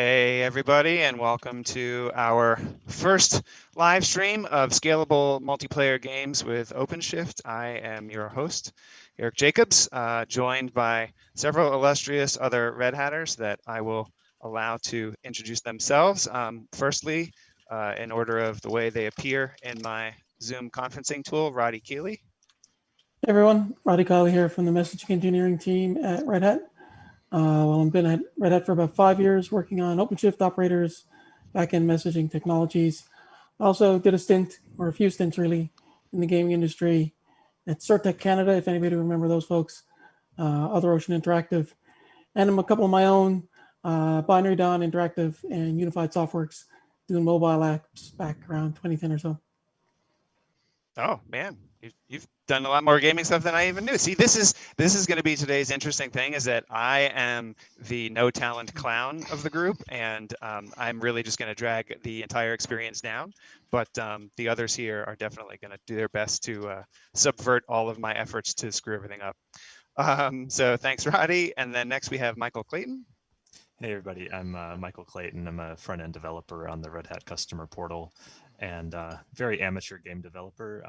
Hey everybody, and welcome to our first live stream of scalable multiplayer games with OpenShift. I am your host, Erik Jacobs, joined by several illustrious other Red Hatters that I will allow to introduce themselves. Firstly, in order of the way they appear in my Zoom conferencing tool, Roddy Kieley. Hey everyone, Roderick Kieley here from the messaging engineering team at Red Hat. I've been at Red Hat for about 5 years working on OpenShift operators, backend messaging technologies. I also did a stint, or a few stints really, in the gaming industry at Certec Canada, if anybody remember those folks, Other Ocean Interactive, and I'm a couple of my own, Binary Dawn Interactive and Unified Softworks, doing mobile apps back around 2010 or so. Oh man, you've done a lot more gaming stuff than I even knew. See, this is going to be today's interesting thing, is that I am the no talent clown of the group, and I'm really just going to drag the entire experience down. But the others here are definitely going to do their best to subvert all of my efforts to screw everything up. So thanks, Roddy. And then next we have Michael Clayton. Hey everybody, I'm Michael Clayton. I'm a front-end developer on the Red Hat customer portal and very amateur game developer.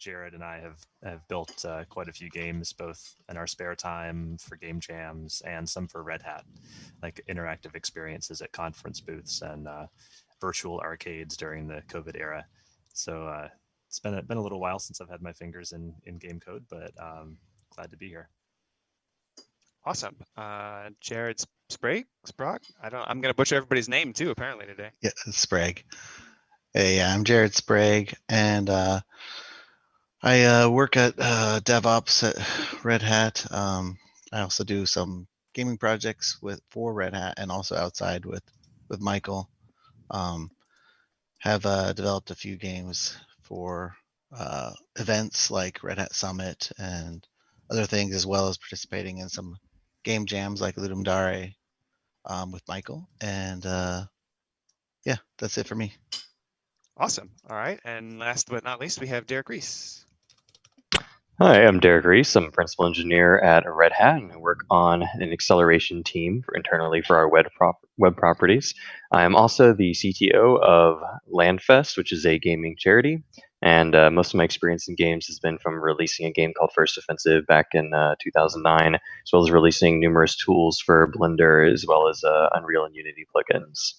Jared and I have built quite a few games, both in our spare time for game jams and some for Red Hat, like interactive experiences at conference booths and virtual arcades during the COVID era. So it's been a little while since I've had my fingers in game code, but glad to be here. Awesome. Jared Sprague? I'm going to butcher everybody's name too, apparently, today. Yeah, Sprague. Hey, I'm Jared Sprague, and I work at DevOps at Red Hat. I also do some gaming projects for Red Hat, and also outside with Michael. Have developed a few games for events like Red Hat Summit and other things, as well as participating in some game jams like Ludum Dare with Michael. And yeah, that's it for me. Awesome. All right. And last but not least, we have Derek Reese. Hi, I'm Derek Reese. I'm a principal engineer at Red Hat, and I work on an acceleration team internally for our web properties. I'm also the CTO of Landfest, which is a gaming charity. And most of my experience in games has been from releasing a game called First Offensive back in 2009, as well as releasing numerous tools for Blender, as well as Unreal and Unity plugins.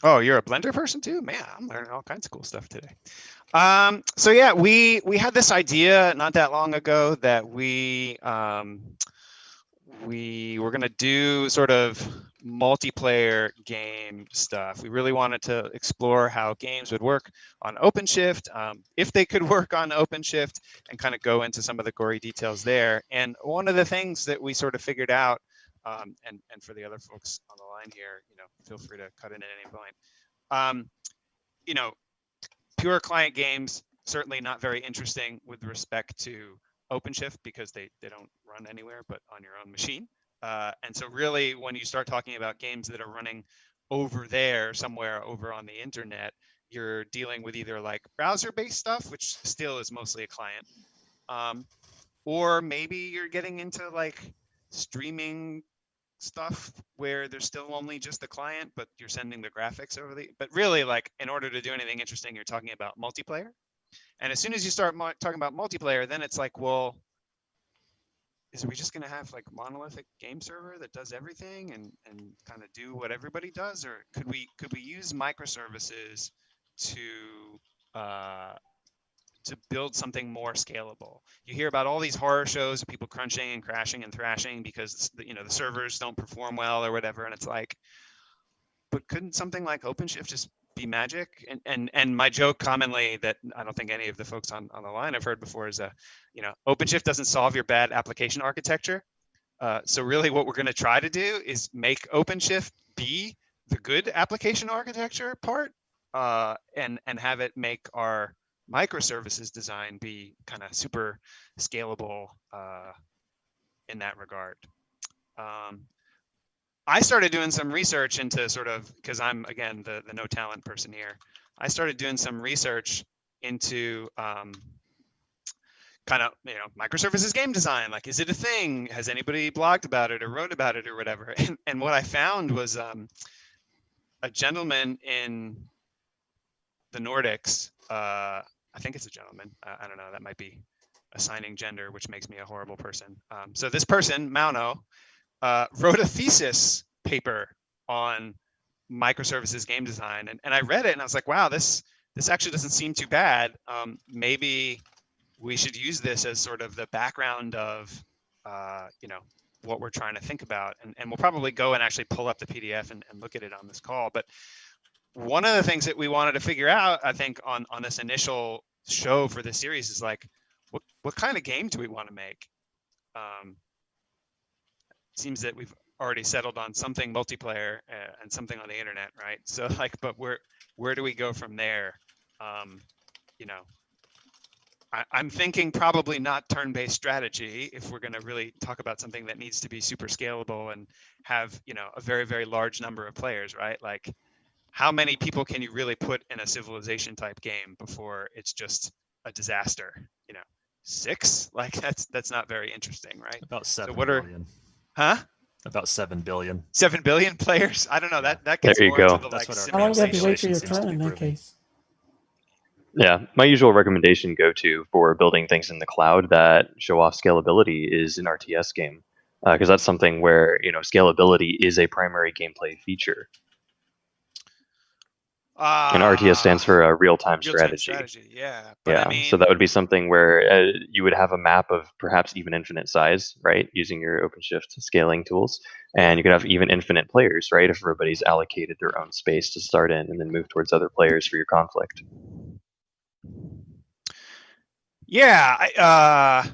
Oh, you're a Blender person too? Man, I'm learning all kinds of cool stuff today. So yeah, we had this idea not that long ago that we were going to do sort of multiplayer game stuff. We really wanted to explore how games would work on OpenShift, if they could work on OpenShift, and kind of go into some of the gory details there. And one of the things that we sort of figured out, and for the other folks on the line here, feel free to cut in at any point. Pure client games, certainly not very interesting with respect to OpenShift, because they don't run anywhere but on your own machine. And so really, when you start talking about games that are running over there, somewhere over on the internet, you're dealing with either like browser-based stuff, which still is mostly a client, or maybe you're getting into like streaming stuff where there's still only just the client, but you're sending the graphics over but really, like, in order to do anything interesting, you're talking about multiplayer. And as soon as you start talking about multiplayer, then it's like, well, is we just going to have like monolithic game server that does everything and kind of do what everybody does, or could we use microservices to build something more scalable? You hear about all these horror shows of people crunching and crashing and thrashing because the servers don't perform well or whatever, and it's like, but couldn't something like OpenShift just be magic? And my joke commonly that I don't think any of the folks on the line have heard before is OpenShift doesn't solve your bad application architecture. So really what we're going to try to do is make OpenShift be the good application architecture part, and have it make our microservices design be kind of super scalable in that regard. I started doing some research into sort of, because I'm, again, the no talent person here. I started doing some research into kind of, microservices game design. Like, is it a thing? Has anybody blogged about it or wrote about it or whatever? And what I found was a gentleman in the Nordics. I think it's a gentleman. I don't know. That might be assigning gender, which makes me a horrible person. So this person, Mauno, wrote a thesis paper on microservices game design, and I read it and I was like, wow, this actually doesn't seem too bad. Maybe we should use this as sort of the background of what we're trying to think about, and we'll probably go and actually pull up the PDF and look at it on this call. But one of the things that we wanted to figure out, I think, on this initial show for this series is like, what kind of game do we want to make? Seems that we've already settled on something multiplayer and something on the internet, right? So like, but where do we go from there? I'm thinking probably not turn-based strategy if we're going to really talk about something that needs to be super scalable and have a very, very large number of players, right? Like, how many people can you really put in a civilization type game before it's just a disaster? 6? Like, that's not very interesting, right? About 7 So billion. Huh? About 7 billion. 7 billion players? I don't know. Yeah. That gets There you more go. into the That's like what our How long do you have to wait for simulation your seems to turn be in that proving. case? Yeah, my usual recommendation go-to for building things in the cloud that show off scalability is an RTS game, because that's something where scalability is a primary gameplay feature. And RTS stands for real-time real-time strategy. Yeah, but Yeah, I mean, so that would be something where you would have a map of perhaps even infinite size, right, using your OpenShift scaling tools, and you could have even infinite players, right, if everybody's allocated their own space to start in and then move towards other players for your conflict. yeah,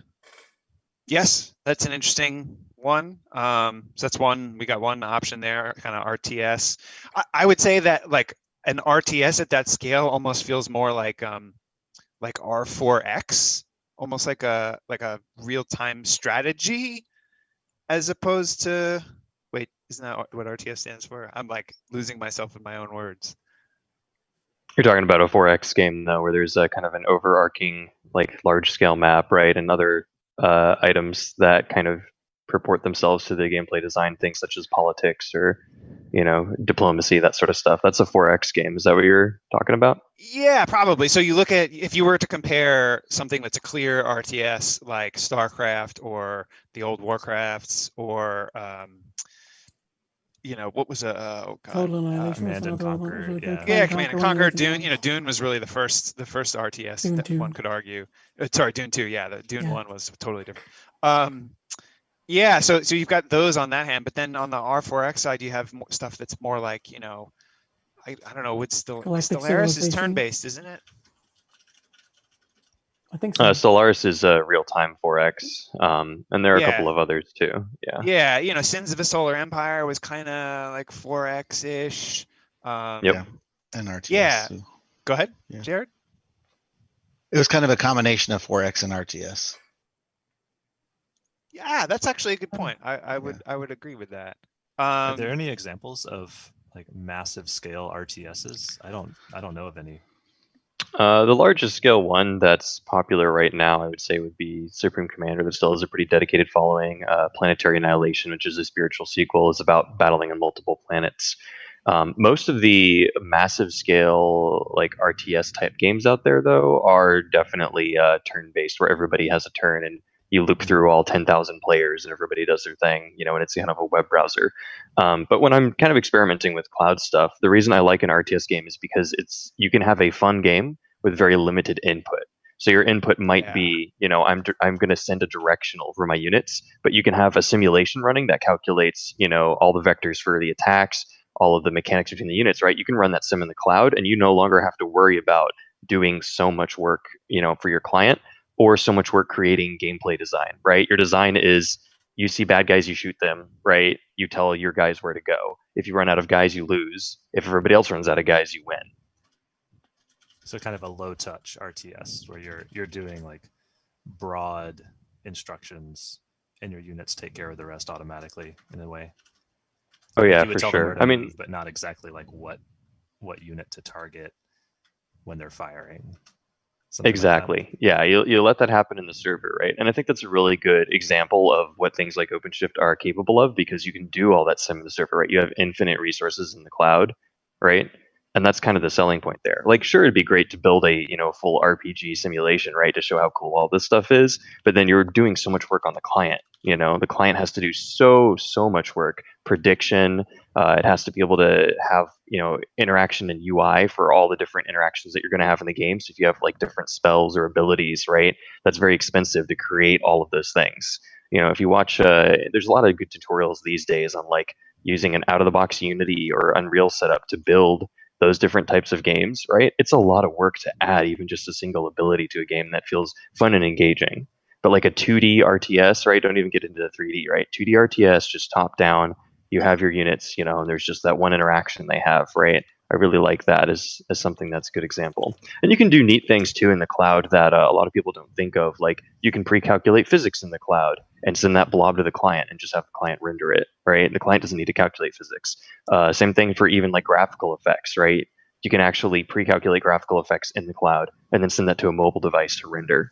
yes, that's an interesting one. So that's one. We got one option there, kind of RTS. I would say that like an RTS at that scale almost feels more like R4X, almost like a real-time strategy, as opposed to, wait, isn't that what RTS stands for? I'm like losing myself in my own words. You're talking about a 4X game, though, where there's a kind of an overarching, like, large-scale map, right, and other items that kind of purport themselves to the gameplay design, things such as politics or, diplomacy, that sort of stuff. That's a 4X game. Is that what you're talking about? Yeah, probably. So you look at, if you were to compare something that's a clear RTS like StarCraft or the old Warcrafts or what was Total Annihilation was Command and another one that was Conquer, really good. yeah. yeah, Command and one of the Conquer, original Dune. ones. Dune was really the first RTS Dune that 2. one could argue. Sorry, Dune 2. Yeah, the Dune Yeah. 1 was totally different. Yeah, so you've got those on that hand, but then on the R4X side, you have more stuff that's more like, I don't know, what's still Galactic Stellaris is Civilization. turn-based, isn't it? I think so. Stellaris is real-time 4X, and there are a couple Yeah. of others too. Yeah. Yeah, Sins of a Solar Empire was kind of like 4X-ish. Yep. Yeah, and RTS. Yeah. too. Go ahead, Yeah. Jared. It was kind of a combination of 4X and RTS. Yeah, that's actually a good point. I would agree with that. Are there any examples of like massive scale RTSs? I don't know of any. The largest scale one that's popular right now, I would say, would be Supreme Commander, that still has a pretty dedicated following. Planetary Annihilation, which is a spiritual sequel, is about battling on multiple planets. Most of the massive scale like RTS type games out there, though, are definitely turn-based, where everybody has a turn and you loop through all 10,000 players and everybody does their thing, and it's kind of a web browser. But when I'm kind of experimenting with cloud stuff, the reason I like an RTS game is because you can have a fun game with very limited input. So your input might be, I'm going to send a directional for my units, but you can have a simulation running that calculates, all the vectors for the attacks, all of the mechanics between the units, right? You can run that sim in the cloud, and you no longer have to worry about doing so much work, for your client, or so much work creating gameplay design, right? Your design is, you see bad guys, you shoot them, right? You tell your guys where to go. If you run out of guys, you lose. If everybody else runs out of guys, you win. So kind of a low touch RTS where you're doing like broad instructions and your units take care of the rest automatically in a way. Oh yeah, you would for tell them sure. where to I mean, move, but not exactly like what unit to target when they're firing. something like that. Exactly. Yeah, you let that happen in the server, right? And I think that's a really good example of what things like OpenShift are capable of, because you can do all that stuff in the server, right? You have infinite resources in the cloud, right? And that's kind of the selling point there. Like, sure, it'd be great to build a full RPG simulation, right, to show how cool all this stuff is. But then you're doing so much work on the client. The client has to do so much work, prediction. It has to be able to have interaction and UI for all the different interactions that you're going to have in the game. So if you have like different spells or abilities, right, that's very expensive to create all of those things. If you watch, there's a lot of good tutorials these days on like using an out-of-the-box Unity or Unreal setup to build those different types of games, right? It's a lot of work to add even just a single ability to a game that feels fun and engaging. But like a 2D RTS, right? Don't even get into the 3D, right? 2D RTS, just top down. You have your units, and there's just that one interaction they have, right? I really like that as something that's a good example. And you can do neat things too in the cloud that a lot of people don't think of. Like you can pre-calculate physics in the cloud and send that blob to the client and just have the client render it, right? The client doesn't need to calculate physics. Same thing for even like graphical effects, right? You can actually pre-calculate graphical effects in the cloud and then send that to a mobile device to render.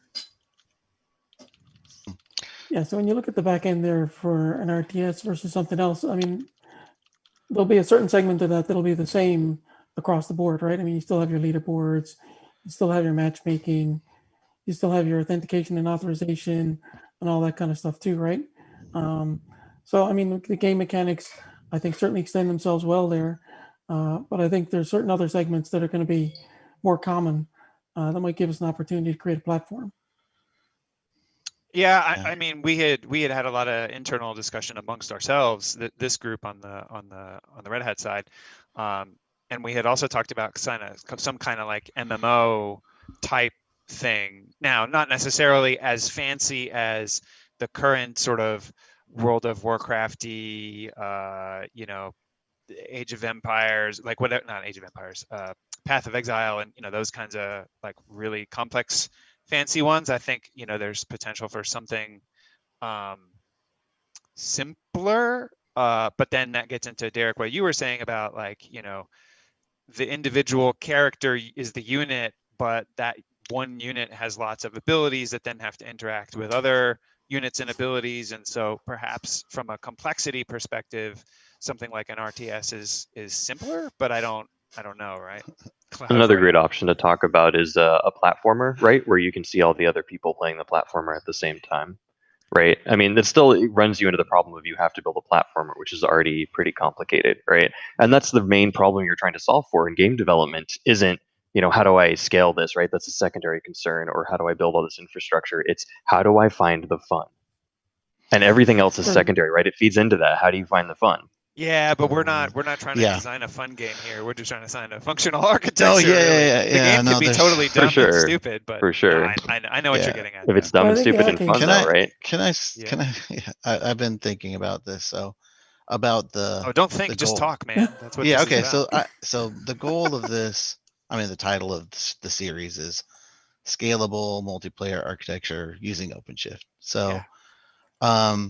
Yeah, so when you look at the back end there for an RTS versus something else, I mean, there'll be a certain segment of that that'll be the same across the board, right? I mean, you still have your leaderboards, you still have your matchmaking, you still have your authentication and authorization and all that kind of stuff too, right? So, I mean, the game mechanics, I think, certainly extend themselves well there. But I think there's certain other segments that are going to be more common that might give us an opportunity to create a platform. Yeah, Yeah. I mean, we had a lot of internal discussion amongst ourselves, this group on the Red Hat side, and we had also talked about some kind of like MMO type thing. Now, not necessarily as fancy as the current sort of World of Warcrafty, Age of Empires, like whatever, not Age of Empires, Path of Exile, and those kinds of like really complex fancy ones. I think there's potential for something simpler, but then that gets into, Derek, what you were saying about like the individual character is the unit, but that one unit has lots of abilities that then have to interact with other units and abilities, and so perhaps from a complexity perspective, something like an RTS is simpler, but I don't know, right? Another great option to talk about is a platformer, right? Where you can see all the other people playing the platformer at the same time, right? I mean, it runs you into the problem of you have to build a platformer, which is already pretty complicated, right? And that's the main problem you're trying to solve for in game development isn't, how do I scale this, right? That's a secondary concern. Or how do I build all this infrastructure? It's how do I find the fun? And everything else is secondary, right? It feeds into that. How do you find the fun? Yeah, but we're not trying to Yeah. design a fun game here. We're just trying to design a functional architecture. Oh, yeah, really. yeah, The yeah, game no, can be there's- totally For dumb and sure, stupid, but for sure. I know what Yeah. you're getting at. If it's though. dumb Well, I and think, stupid yeah, and okay. fun, Can though, I? right? Can I? Yeah, I've been thinking about this. So about Oh, don't think, just goal. talk, man. That's what Yeah. this Okay. is about. So the goal of this, I mean, the title of the series is Scalable Multiplayer Architecture Using OpenShift. So, Yeah.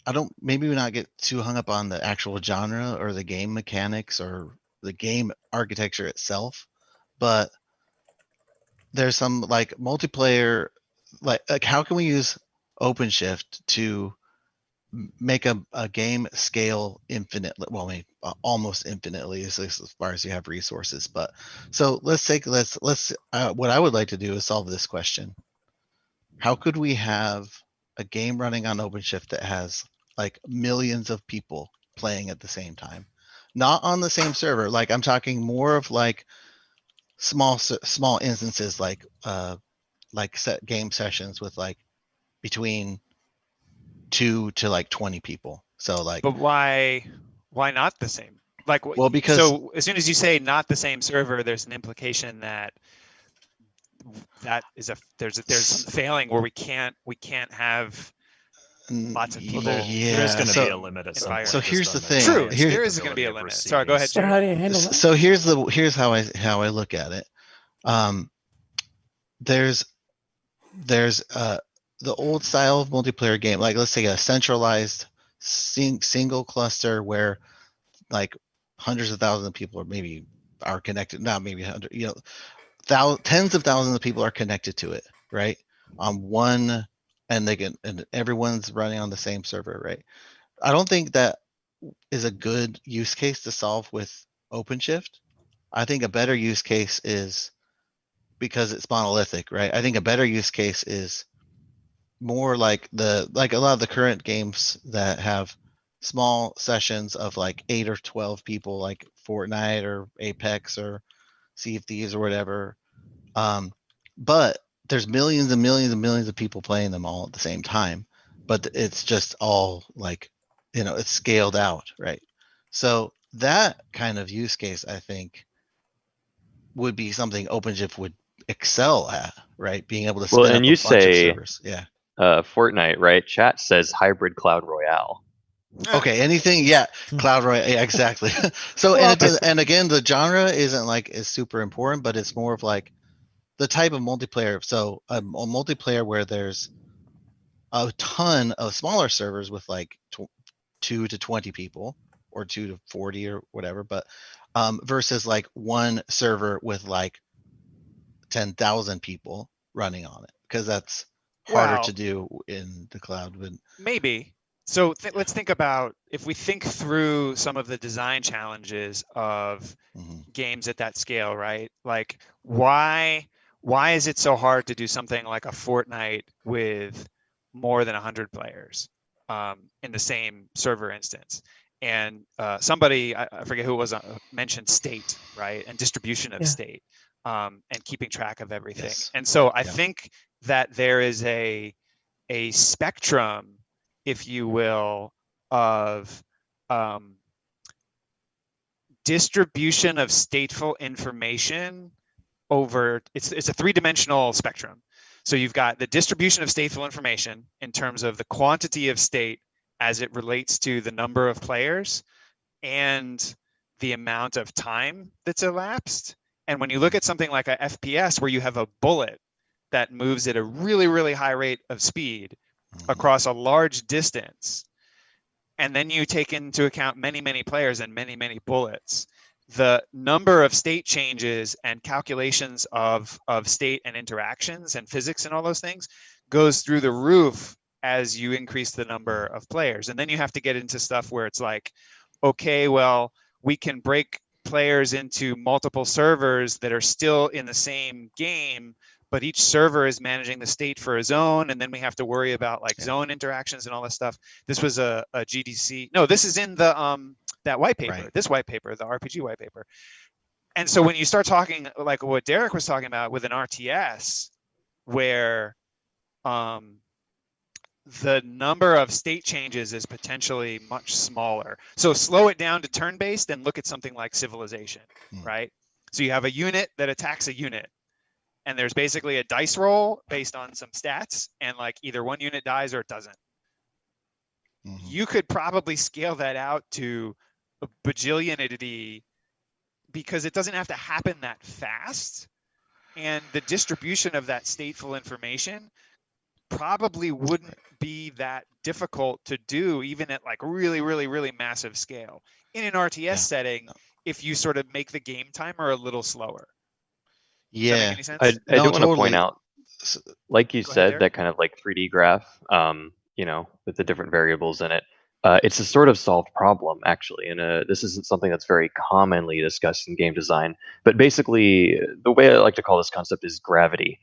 I don't, maybe we not get too hung up on the actual genre or the game mechanics or the game architecture itself, but there's some like multiplayer, like how can we use OpenShift to make a game scale infinitely? Well, I mean, almost infinitely as far as you have resources. But so let's what I would like to do is solve this question. How could we have a game running on OpenShift that has like millions of people playing at the same time? Not on the same server. Like I'm talking more of like small instances, like set game sessions with like between 2 to like 20 people. So like, But why not the same? Like, well, because so as soon as you say not the same server, there's an implication that there's some failing where we can't have lots of people. There is going to so, be a limit at some point. so just here's on the thing. True, Here- there is going to be a capability of limit. Sorry, go receiving ahead, But how Jared. do you handle that? So here's how I look at it. There's the old style of multiplayer game, like let's say a centralized single cluster where like hundreds of thousands of people, or maybe are connected, not maybe 100, tens of thousands of people are connected to it, right? On one, and everyone's running on the same server, right? I don't think that is a good use case to solve with OpenShift. I think a better use case is, because it's monolithic, right? I think a better use case is more like a lot of the current games that have small sessions of like 8 or 12 people, like Fortnite or Apex or Sea of Thieves or whatever. But there's millions and millions and millions of people playing them all at the same time. But it's just all like, it's scaled out, right? So that kind of use case, I think, would be something OpenShift would excel at, right? Being able to Well, spin up and a you bunch of say servers. Yeah. Fortnite, right? Chat says hybrid cloud royale. Okay, anything, yeah, Cloud Royale, yeah, exactly. So, Well, and it does, and again, the genre isn't like is super important, but it's more of like the type of multiplayer. So, a multiplayer where there's a ton of smaller servers with like 2 to 20 people or 2 to 40 or whatever, but versus like one server with like 10,000 people running on it, because that's harder Well, to do in the cloud. maybe. So let's think about, if we think through some of the design challenges of games at that scale, right? Like why is it so hard to do something like a Fortnite with more than 100 players in the same server instance? And somebody, I forget who it was, mentioned state, right? And distribution of Yeah. state, and keeping track of everything. Yes. And so I Yeah. think that there is a spectrum, if you will, of distribution of stateful information over, it's a three-dimensional spectrum. So you've got the distribution of stateful information in terms of the quantity of state as it relates to the number of players and the amount of time that's elapsed. And when you look at something like a FPS where you have a bullet that moves at a really, really high rate of speed across a large distance, and then you take into account many, many players and many, many bullets, the number of state changes and calculations of state and interactions and physics and all those things goes through the roof as you increase the number of players. And then you have to get into stuff where it's like, okay, well, we can break players into multiple servers that are still in the same game, but each server is managing the state for a zone, and then we have to worry about like zone interactions and all this stuff. This was a GDC. No, this is in the that white paper. Right. This white paper, the RPG white paper. And so when you start talking like what Derek was talking about with an RTS, where the number of state changes is potentially much smaller. So slow it down to turn-based and look at something like Civilization, right? So you have a unit that attacks a unit, and there's basically a dice roll based on some stats, and like either one unit dies or it doesn't. You could probably scale that out to a bajillionity because it doesn't have to happen that fast. And the distribution of that stateful information probably wouldn't be that difficult to do, even at like really, really, really massive scale. In an RTS setting, if you sort of make the game timer a little slower. Does that make any sense? I No, do want to totally. point out, like you Go ahead, said, Derek. that kind of like 3D graph, with the different variables in it. It's a sort of solved problem, actually, and this isn't something that's very commonly discussed in game design. But basically, the way I like to call this concept is gravity.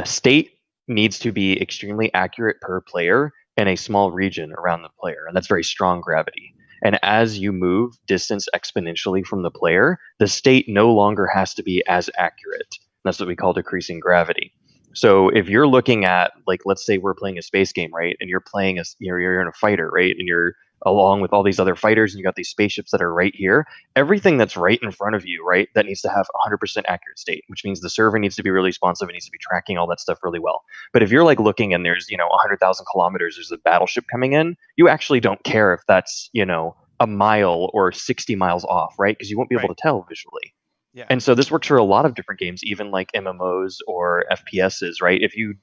State needs to be extremely accurate per player in a small region around the player, and that's very strong gravity. And as you move distance exponentially from the player, the state no longer has to be as accurate. That's what we call decreasing gravity. So if you're looking at, like, let's say we're playing a space game, right? And you're playing you're in a fighter, right? And you're along with all these other fighters, and you got these spaceships that are right here. Everything that's right in front of you, right? That needs to have 100% accurate state, which means the server needs to be really responsive. It needs to be tracking all that stuff really well. But if you're like looking and there's 100,000 kilometers, there's a battleship coming in, you actually don't care if that's a mile or 60 miles off, right? Because you won't be able to tell visually. Yeah. And so this works for a lot of different games, even like MMOs or FPSs, right? If you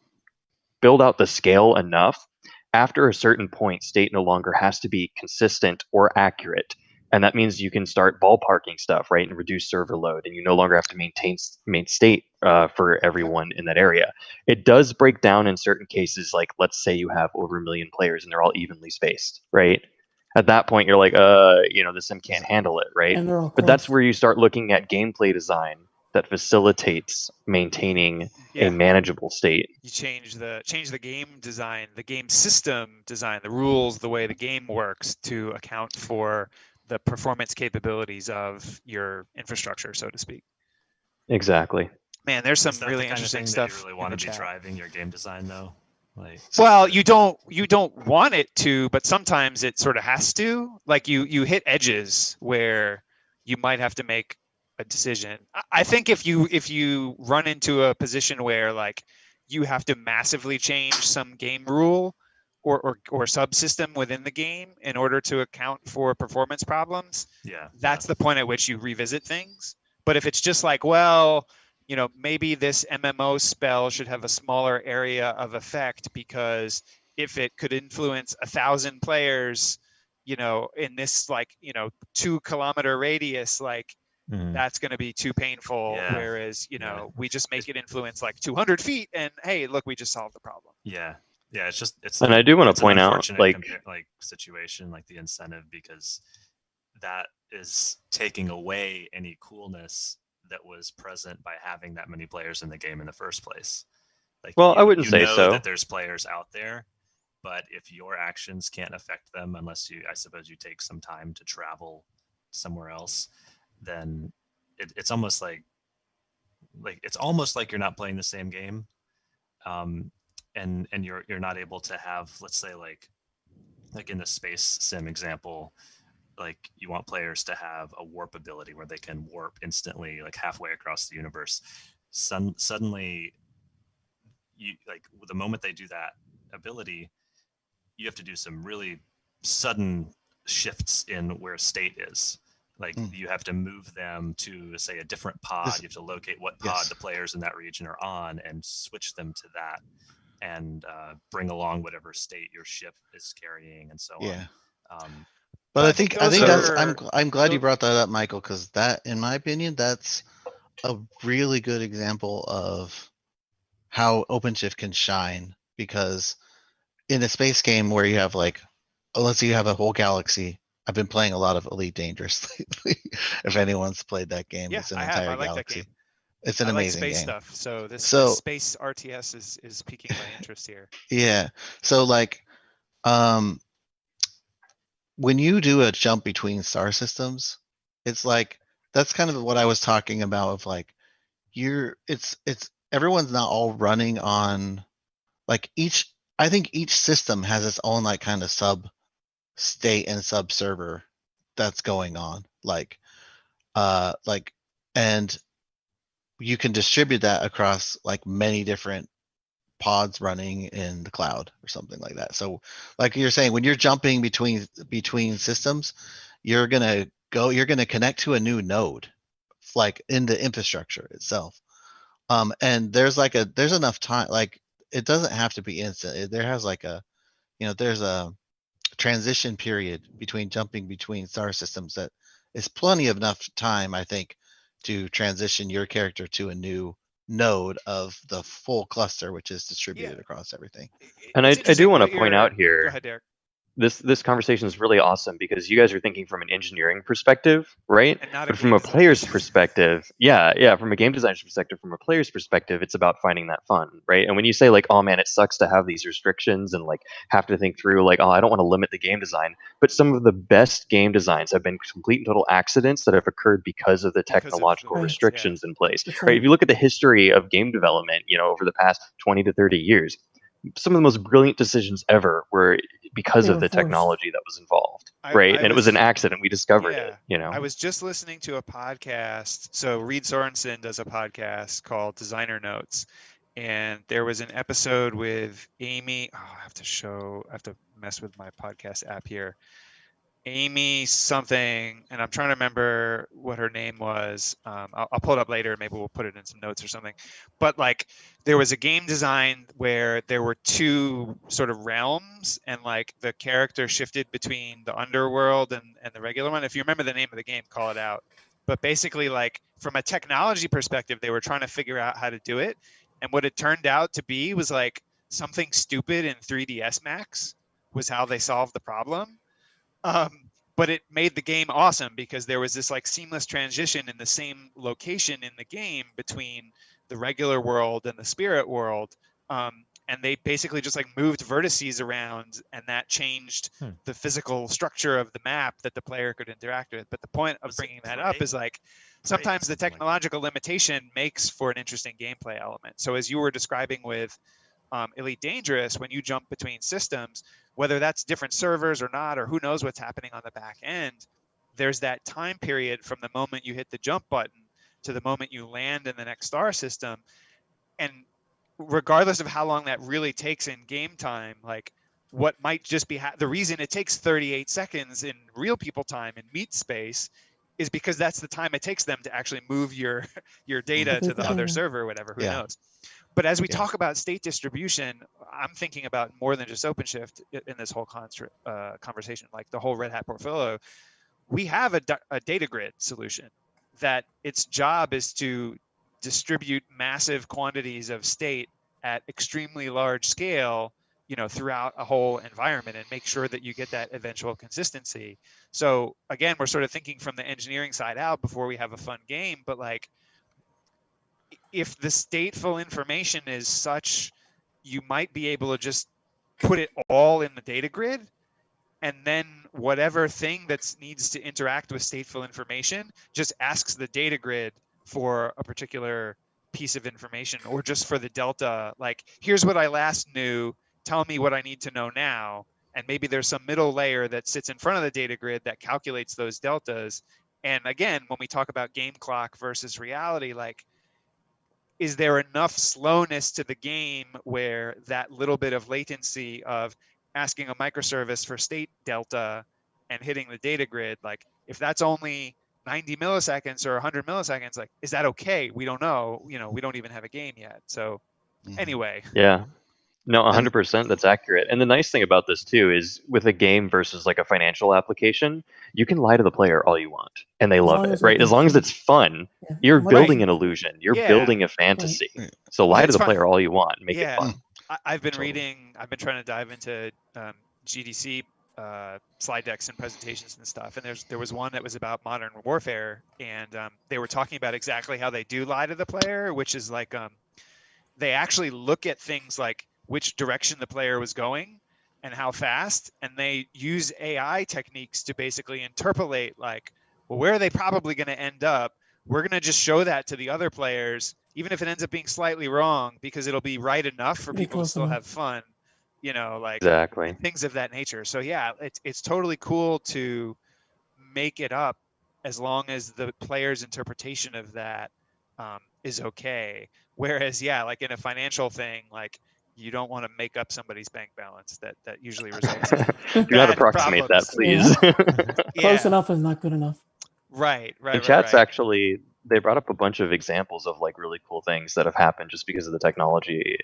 build out the scale enough, after a certain point, state no longer has to be consistent or accurate. And that means you can start ballparking stuff, right, and reduce server load, and you no longer have to maintain state for everyone in that area. It does break down in certain cases, like let's say you have over 1 million players and they're all evenly spaced, right? At that point, you're like, the sim can't handle it, right? And they're all But that's close. where you start looking at gameplay design that facilitates maintaining a Yeah. manageable state. You change the game design, the game system design, the rules, the way the game works to account for the performance capabilities of your infrastructure, so to speak. Exactly. Man, there's some Is that really the kind of interesting thing stuff that you really in want the to be chat. driving your game design, though? Like, Well, you don't want it to, but sometimes it sort of has to. Like you hit edges where you might have to make a decision. I think if you run into a position where like you have to massively change some game rule or subsystem within the game in order to account for performance problems, yeah, that's the point at which you revisit things. But if it's just like, well, maybe this MMO spell should have a smaller area of effect because if it could influence 1,000 players, in this 2-kilometer radius, like Mhm. that's going to be too painful. Yeah. Whereas, Yeah. we just make it influence like 200 feet and hey, look, we just solved the problem. Yeah. It's And I do want it's to an point out, unfortunate situation, like the incentive, because that is taking away any coolness that was present by having that many players in the game in the first place. Like, well, I wouldn't say know so. that there's players out there, but if your actions can't affect them unless I suppose you take some time to travel somewhere else, then it's almost like it's almost like you're not playing the same game, and you're not able to have, let's say, like in the space sim example, like you want players to have a warp ability where they can warp instantly, like halfway across the universe. Suddenly, the moment they do that ability, you have to do some really sudden shifts in where state is. Like you have to move them to, say, a different pod. You have to locate what pod the players in that region are on and switch them to that, and bring along whatever state your ship is carrying, and so on. But I think that's I'm glad you brought that up, Michael, because that, in my opinion, that's a really good example of how OpenShift can shine. Because in a space game where you have let's say you have a whole galaxy. I've been playing a lot of Elite Dangerous lately. If anyone's played that game, it's an entire I like galaxy. That game. It's an amazing space game. Stuff. So this space RTS is piquing my interest here. Yeah. So when you do a jump between star systems, it's like that's kind of what I was talking about of like it's everyone's not all running on I think each system has its own kind of sub state and sub server that's going on. And you can distribute that across many different pods running in the cloud or something like that. So like you're saying, when you're jumping between systems, you're going to connect to a new node, in the infrastructure itself. And there's enough time, it doesn't have to be instant. There has there's a transition period between jumping between star systems that is plenty of enough time, I think, to transition your character to a new node of the full cluster, which is distributed across everything. And I do want to point out Go here, ahead, Derek. this conversation is really awesome because you guys are thinking from an engineering perspective, right? And not But from a player's perspective, from a game designer's perspective, from a player's perspective, it's about finding that fun, right? And when you say oh man, it sucks to have these restrictions and have to think through oh, I don't want to limit the game design, but some of the best game designs have been complete and total accidents that have occurred because of the technological restrictions in place, right? If you look at the history of game development, over the past 20 to 30 years, some of the most brilliant decisions ever were because of the technology that was involved, right? And it was an accident. We discovered it, I was just listening to a podcast. So Reed Sorensen does a podcast called Designer Notes. And there was an episode with Amy. Oh, I have to mess with my podcast app here. Amy something, and I'm trying to remember what her name was. I'll pull it up later. Maybe we'll put it in some notes or something. But like, there was a game design where there were two sort of realms, and like the character shifted between the underworld and the regular one. If you remember the name of the game, call it out. But basically, like from a technology perspective, they were trying to figure out how to do it, and what it turned out to be was like something stupid in 3ds Max was how they solved the problem. But it made the game awesome because there was this like seamless transition in the same location in the game between the regular world and the spirit world. And they basically just like moved vertices around, and that changed the physical structure of the map that the player could interact with. But the point of Was it bringing that up Plague? is like Plague or sometimes the something like that. technological limitation makes for an interesting gameplay element. So as you were describing with Elite Dangerous, when you jump between systems, whether that's different servers or not, or who knows what's happening on the back end, there's that time period from the moment you hit the jump button to the moment you land in the next star system. And regardless of how long that really takes in game time, like what might just be the reason it takes 38 seconds in real people time in meat space is because that's the time it takes them to actually move your data to the Yeah. other server or whatever, who Yeah. knows. But as we Yeah. talk about state distribution, I'm thinking about more than just OpenShift in this whole conversation, like the whole Red Hat portfolio. We have a data grid solution that its job is to distribute massive quantities of state at extremely large scale, throughout a whole environment, and make sure that you get that eventual consistency. So again, we're sort of thinking from the engineering side out before we have a fun game, but like, if the stateful information is such, you might be able to just put it all in the data grid, and then whatever thing that needs to interact with stateful information just asks the data grid for a particular piece of information, or just for the delta, like, here's what I last knew, tell me what I need to know now. And maybe there's some middle layer that sits in front of the data grid that calculates those deltas. And again, when we talk about game clock versus reality, like, is there enough slowness to the game where that little bit of latency of asking a microservice for state delta and hitting the data grid, like if that's only 90 milliseconds or 100 milliseconds, like, is that okay? We don't know, we don't even have a game yet. So anyway. Yeah. No, 100%. That's accurate. And the nice thing about this too is with a game versus like a financial application, you can lie to the player all you want, and they love long it, as right? As long as it's fun, Yeah. you're Right. building an illusion. You're Yeah. building a fantasy. Right. So lie Well, to the it's fun. player all you want, make Yeah. it fun. I've been Totally. I've been trying to dive into GDC slide decks and presentations and stuff. And there was one that was about modern warfare, and they were talking about exactly how they do lie to the player, which is like they actually look at things like which direction the player was going and how fast, and they use AI techniques to basically interpolate, like, well, where are they probably going to end up? We're going to just show that to the other players, even if it ends up being slightly wrong, because it'll be right enough for Be people to close still enough. have fun, like Exactly. things of that nature. So yeah, it's totally cool to make it up as long as the player's interpretation of that is okay. Whereas, yeah, like in a financial thing, like you don't want to make up somebody's bank balance. That usually results in Do not bad approximate that, problems. please. Close Yeah, enough is not good enough. right. In chat's actually, they brought up a bunch of examples of like really cool things that have happened just because of the technology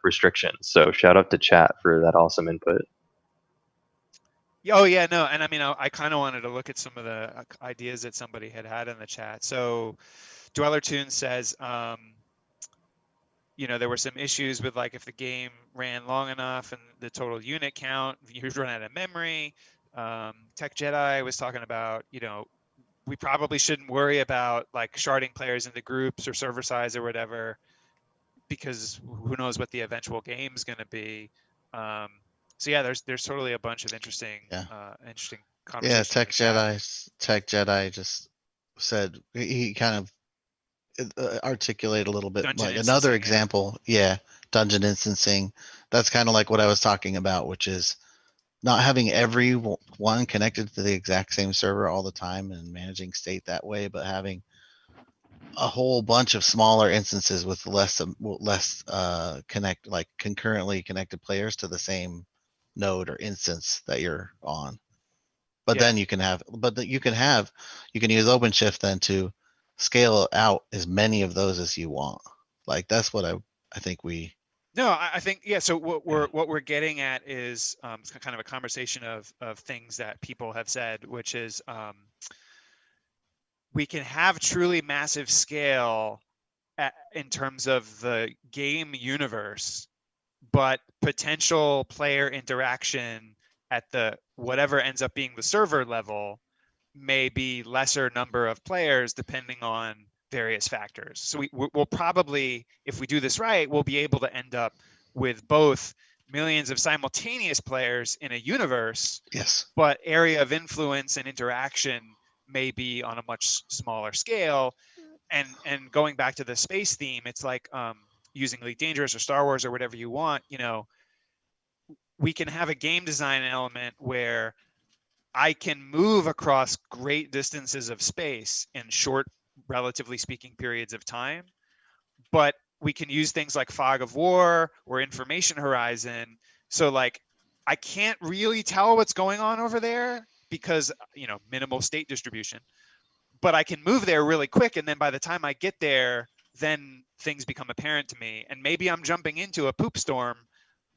restrictions. So shout out to chat for that awesome input. Oh yeah, no, and I mean, I kind of wanted to look at some of the ideas that somebody had in the chat. So Dwellertune says, there were some issues with like if the game ran long enough and the total unit count, you'd run out of memory. Tech Jedi was talking about, we probably shouldn't worry about like sharding players into groups or server size or whatever, because who knows what the eventual game's going to be. So yeah, there's totally a bunch of interesting Yeah, conversations. Tech Jedi just said he kind of articulate a little bit Dungeon like another instancing, example. Yeah, dungeon instancing. That's kind of like what I was talking about, which is not having every one connected to the exact same server all the time and managing state that way, but having a whole bunch of smaller instances with less concurrently connected players to the same node or instance that you're on. But Yeah. then you can use OpenShift then to scale out as many of those as you want. Like that's what I think we. No, I think yeah. So what we're getting at is kind of a conversation of things that people have said, which is we can have truly massive scale in terms of the game universe, but potential player interaction at the whatever ends up being the server level may be lesser number of players depending on various factors. So we'll probably, if we do this right, we'll be able to end up with both millions of simultaneous players in a universe, Yes. but area of influence and interaction may be on a much smaller scale. And going back to the space theme, it's like using Elite Dangerous or Star Wars or whatever you want, you know, we can have a game design element where I can move across great distances of space in short, relatively speaking, periods of time. But we can use things like fog of war or information horizon. So like, I can't really tell what's going on over there because, you know, minimal state distribution, but I can move there really quick. And then by the time I get there, then things become apparent to me. And maybe I'm jumping into a poop storm,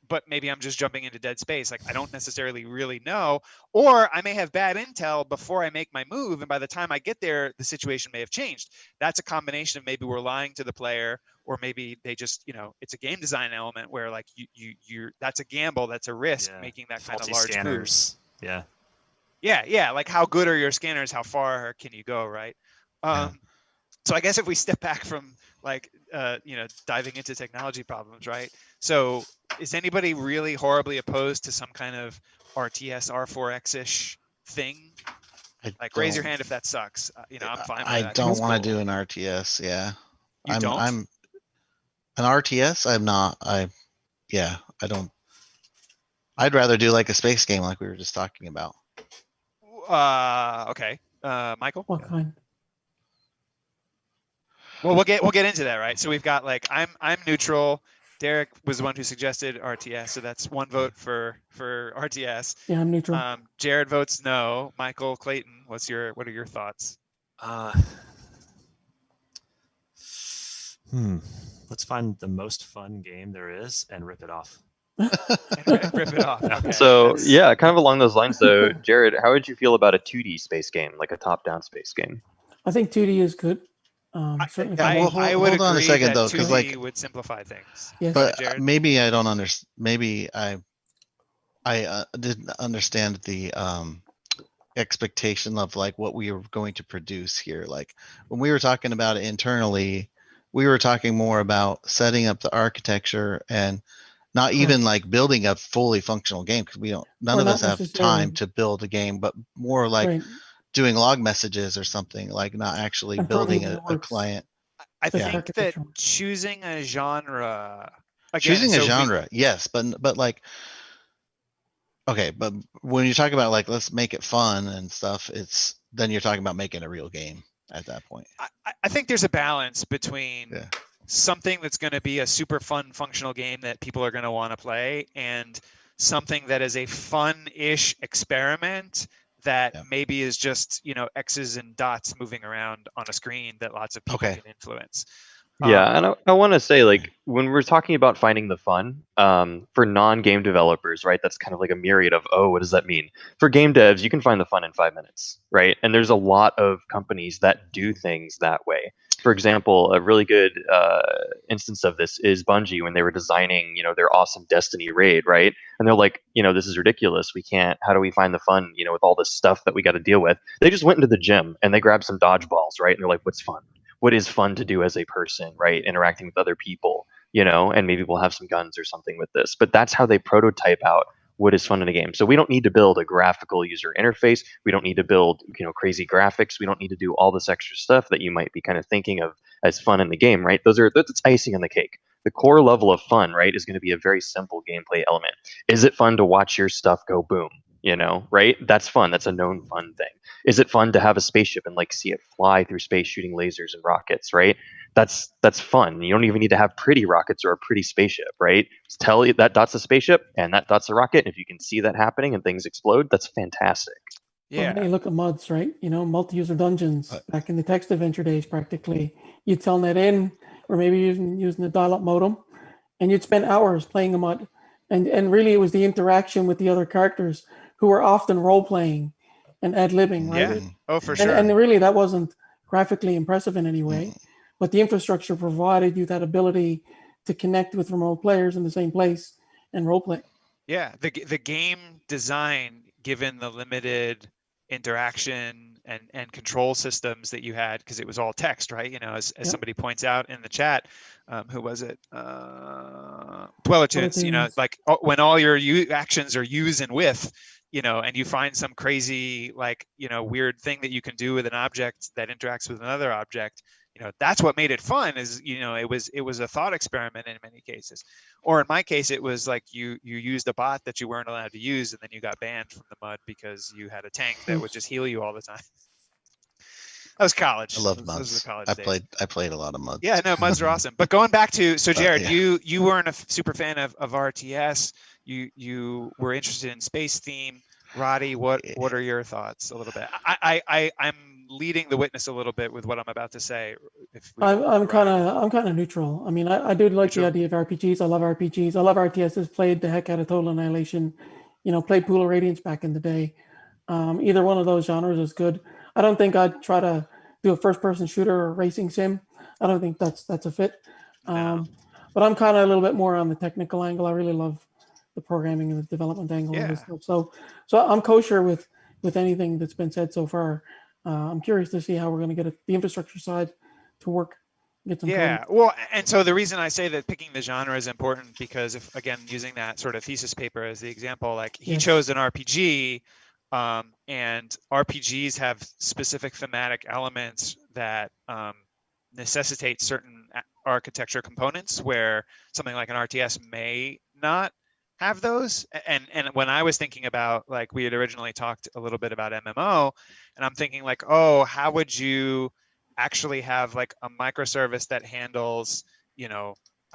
but maybe I'm just jumping into dead space. Like I don't necessarily really know, or I may have bad intel before I make my move. And by the time I get there, the situation may have changed. That's a combination of maybe we're lying to the player, or maybe they just, you know, it's a game design element where like you're that's a gamble, that's a risk, making that kind of large scanners. move. Yeah. Like how good are your scanners? How far can you go? Right. So I guess if we step back from like, you know, diving into technology problems, right? So is anybody really horribly opposed to some kind of RTS R4X-ish thing? Like raise your hand if that sucks. You know, I'm fine with that. I don't want to do an RTS. Yeah. You don't? I'm an RTS. I'm not. I don't. I'd rather do like a space game like we were just talking about. Okay. Michael? What kind? Well, we'll get into that, right? So we've got like I'm neutral. Derek was the one who suggested RTS, so that's one vote for RTS. Yeah, I'm neutral. Jared votes no. Michael, Clayton, what are your thoughts? Let's find the most fun game there is and rip it off. Rip it off. Okay. So yeah, kind of along those lines though, Jared, how would you feel about a 2D space game, like a top-down space game? I think 2D is good. Certainly, I would hold on a agree second, that though, 'cause, 2D like, would simplify things. Yes. But Jared? maybe I don't understand. Maybe I didn't understand the expectation of like what we were going to produce here. Like when we were talking about it internally, we were talking more about setting up the architecture and not even like building a fully functional game because none of us have time to build a game, but more like doing log messages or something, like not actually building a client. I think that choosing a genre, yes, but like, okay, but when you talk about like let's make it fun and stuff, then you're talking about making a real game at that point. I think there's a balance between something that's going to be a super fun functional game that people are going to want to play and something that is a fun-ish experiment that maybe is just, you know, X's and dots moving around on a screen that lots of people can influence. Yeah, and I want to say, like, when we're talking about finding the fun, for non-game developers, right, that's kind of like a myriad of, what does that mean? For game devs, you can find the fun in 5 minutes, right? And there's a lot of companies that do things that way. For example, a really good instance of this is Bungie when they were designing, you know, their awesome Destiny raid, right? And they're like, you know, this is ridiculous. How do we find the fun, you know, with all this stuff that we got to deal with? They just went into the gym and they grabbed some dodgeballs, right? And they're like, what's fun? What is fun to do as a person, right? Interacting with other people, you know, and maybe we'll have some guns or something with this. But that's how they prototype out what is fun in a game. So we don't need to build a graphical user interface. We don't need to build, you know, crazy graphics. We don't need to do all this extra stuff that you might be kind of thinking of as fun in the game, right? That's icing on the cake. The core level of fun, right, is going to be a very simple gameplay element. Is it fun to watch your stuff go boom? You know, right? That's fun. That's a known fun thing. Is it fun to have a spaceship and like see it fly through space shooting lasers and rockets, right? That's fun. You don't even need to have pretty rockets or a pretty spaceship, right? Just tell that dot's a spaceship and that dot's a rocket. If you can see that happening and things explode, that's fantastic. Well, Yeah. hey, look at MUDs, right? Multi-user dungeons back in the text adventure days, practically. You'd telnet in, or maybe using the dial-up modem, and you'd spend hours playing a MUD. And really, it was the interaction with the other characters who were often role-playing and ad-libbing, right? Yeah. Oh, for And, sure. and really, that wasn't graphically impressive in any way, but the infrastructure provided you that ability to connect with remote players in the same place and role-play. Yeah, the game design, given the limited interaction and control systems that you had, because it was all text, right? As Yep. somebody points out in the chat, who was it? Dwellertunes, like when all your actions are use and with, and you find some crazy, like, weird thing that you can do with an object that interacts with another object. That's what made it fun. Is it was a thought experiment in many cases, or in my case, it was like you used a bot that you weren't allowed to use, and then you got banned from the MUD because you had a tank that would just heal you all the time. That was college. I love Those were MUDs. the college I days. played a lot of MUDs. Yeah, no, MUDs are awesome. But going back to, so Jared, yeah. you weren't a super fan of RTS. You were interested in space theme. Roddy, what are your thoughts a little bit? I'm leading the witness a little bit with what I'm about to say. I'm kind of neutral. I mean, I do like the idea of RPGs. I love RPGs. I love RTSs. Played the heck out of Total Annihilation. Played Pool of Radiance back in the day. Either one of those genres is good. I don't think I'd try to do a first-person shooter or racing sim. I don't think that's a fit. No. But I'm kind of a little bit more on the technical angle. I really love the programming and the development angle of this stuff. So I'm kosher with anything that's been said so far. I'm curious to see how we're going to get the infrastructure side to work. Get some coding. Well, and so the reason I say that picking the genre is important, because if, again, using that sort of thesis paper as the example, like he chose an RPG, and RPGs have specific thematic elements that necessitate certain architecture components, where something like an RTS may not have those. And when I was thinking about, like, we had originally talked a little bit about MMO, and I'm thinking like, oh, how would you actually have like a microservice that handles, I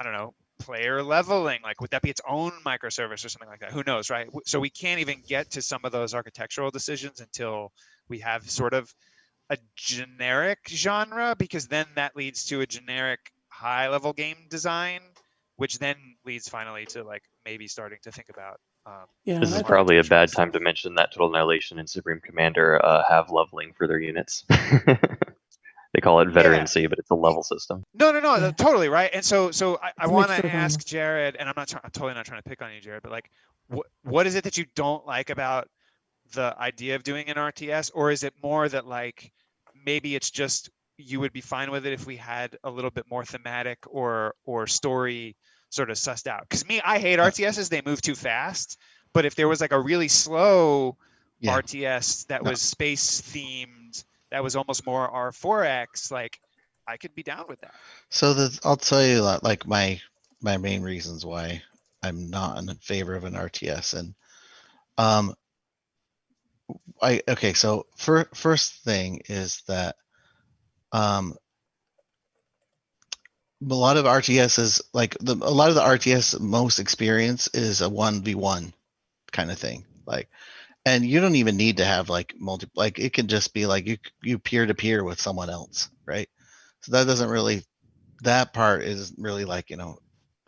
don't know, player leveling? Like, would that be its own microservice or something like that? Who knows, right? So we can't even get to some of those architectural decisions until we have sort of a generic genre, because then that leads to a generic high level game design, which then leads finally to like maybe starting to think about this is probably a bad time to mention that Total Annihilation and Supreme Commander have leveling for their units. They call it veterancy, but it's a level system. No, totally right. And so I want to ask Jared, and I'm totally not trying to pick on you, Jared, but like, what is it that you don't like about the idea of doing an RTS? Or is it more that like maybe it's just you would be fine with it if we had a little bit more thematic or story sort of sussed out? Because I hate RTSs; they move too fast. But if there was like a really slow RTS that was space themed, that was almost more R4X, like, I could be down with that. So I'll tell you like my main reasons why I'm not in favor of an RTS. And so first thing is that a lot of RTSs, like a lot of the RTS most experience is a 1v1 kind of thing. Like, and you don't even need to have like like it can just be like you peer to peer with someone else, right? So that part is really like, it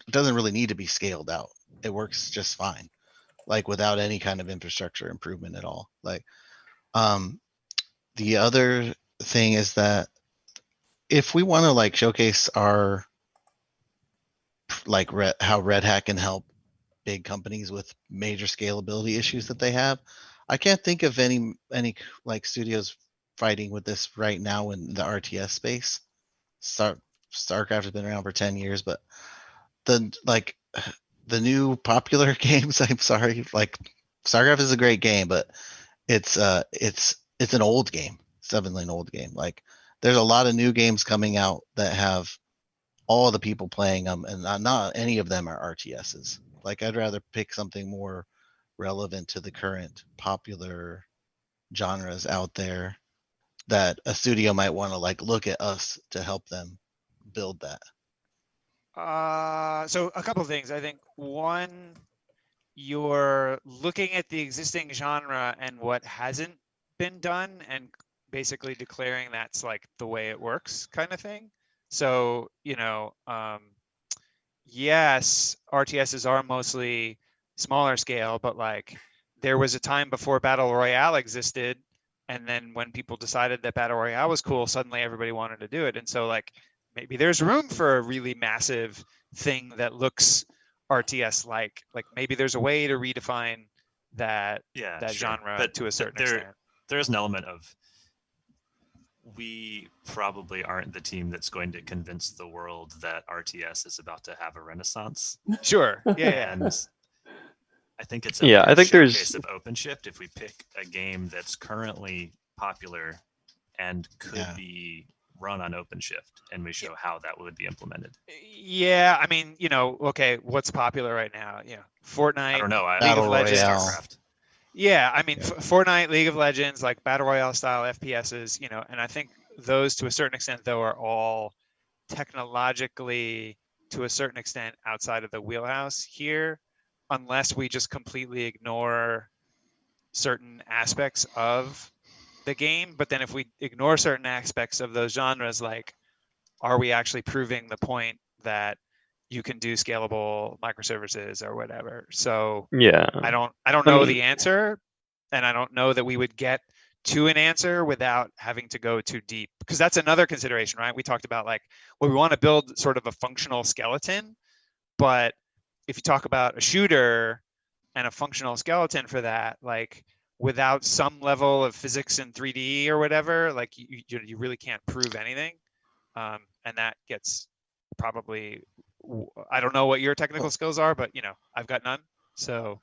doesn't really need to be scaled out. It works just fine, like without any kind of infrastructure improvement at all. Like, the other thing is that if we want to like showcase our like how Red Hat can help big companies with major scalability issues that they have, I can't think of any like studios fighting with this right now in the RTS space. StarCraft has been around for 10 years, but the new popular games, I'm sorry, like StarCraft is a great game, but it's an old game. It's definitely an old game. Like, there's a lot of new games coming out that have all the people playing them, and not any of them are RTSs. Like, I'd rather pick something more relevant to the current popular genres out there that a studio might want to like look at us to help them build that. So a couple of things. I think one, you're looking at the existing genre and what hasn't been done and basically declaring that's like the way it works kind of thing. So, yes, RTSs are mostly smaller scale, but like there was a time before Battle Royale existed. And then when people decided that Battle Royale was cool, suddenly everybody wanted to do it. And so like maybe there's room for a really massive thing that looks RTS like maybe there's a way to redefine that sure. genre but to a certain extent. There's an element of, we probably aren't the team that's going to convince the world that RTS is about to have a renaissance. Sure. Yeah. And I think it's a Yeah, I think showcase there's of OpenShift if we pick a game that's currently popular and could be run on OpenShift, and we show how that would be implemented. Yeah, I mean, okay, what's popular right now? Fortnite, I don't know. League of Battle Legends, Royale. StarCraft. Yeah, I mean, Fortnite, League of Legends, like Battle Royale style FPSs, and I think those to a certain extent, though, are all technologically, to a certain extent, outside of the wheelhouse here, unless we just completely ignore certain aspects of the game. But then if we ignore certain aspects of those genres, like, are we actually proving the point that you can do scalable microservices or whatever? So yeah. I don't know the answer, and I don't know that we would get to an answer without having to go too deep, because that's another consideration, right? We talked about like, well, we want to build sort of a functional skeleton, but if you talk about a shooter and a functional skeleton for that, like without some level of physics in 3D or whatever, like you really can't prove anything, and that gets probably, I don't know what your technical skills are, but I've got none, so.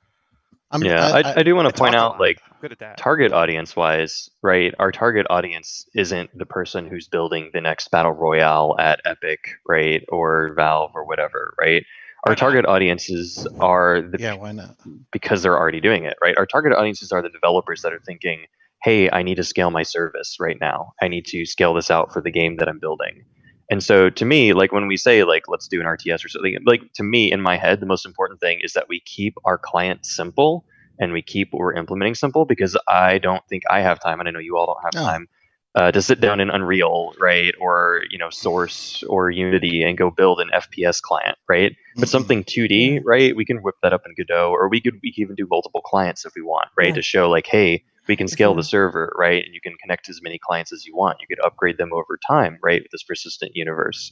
I do want to point out, like, good at that. target audience wise, right? Our target audience isn't the person who's building the next battle royale at Epic, right, or Valve or whatever, right? Our target audiences are why not? because they're already doing it, right? Our target audiences are the developers that are thinking, hey, I need to scale my service right now. I need to scale this out for the game that I'm building. And so to me, like when we say like, let's do an RTS or something, like to me in my head, the most important thing is that we keep our client simple and we keep what we're implementing simple, because I don't think I have time, and I know you all don't have time to sit down in Unreal, right, or Source or Unity and go build an FPS client, right? But something 2D, right? We can whip that up in Godot, or we can even do multiple clients if we want, right? To show like, hey, we can scale the server, right? And you can connect as many clients as you want. You could upgrade them over time, right? With this persistent universe.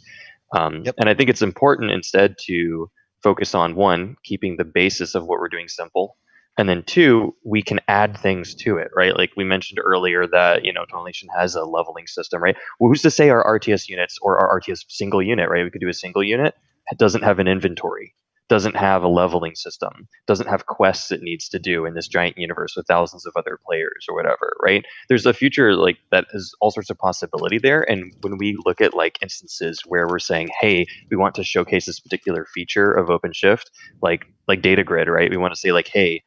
And I think it's important instead to focus on, one, keeping the basis of what we're doing simple. And then two, we can add things to it, right? Like we mentioned earlier that, Tunnel Nation has a leveling system, right? Well, who's to say our RTS units or our RTS single unit, right? We could do a single unit. It doesn't have an inventory, doesn't have a leveling system, doesn't have quests it needs to do in this giant universe with thousands of other players or whatever, right? There's a future like that has all sorts of possibility there. And when we look at like instances where we're saying, hey, we want to showcase this particular feature of OpenShift, like data grid, right? We want to say like, hey,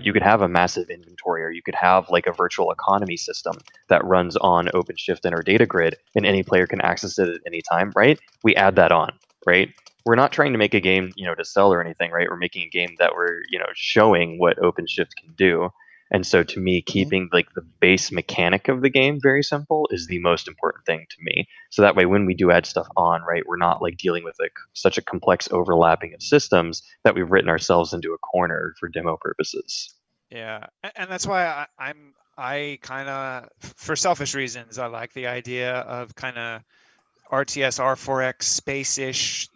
you could have a massive inventory, or you could have like a virtual economy system that runs on OpenShift and our data grid, and any player can access it at any time, right? We add that on, right? We're not trying to make a game, to sell or anything, right? We're making a game that we're, showing what OpenShift can do. And so to me, keeping like the base mechanic of the game very simple is the most important thing to me. So that way, when we do add stuff on, right, we're not like dealing with like such a complex overlapping of systems that we've written ourselves into a corner for demo purposes. Yeah, and that's why I kind of, for selfish reasons, I like the idea of kind of RTS R4X space-ish,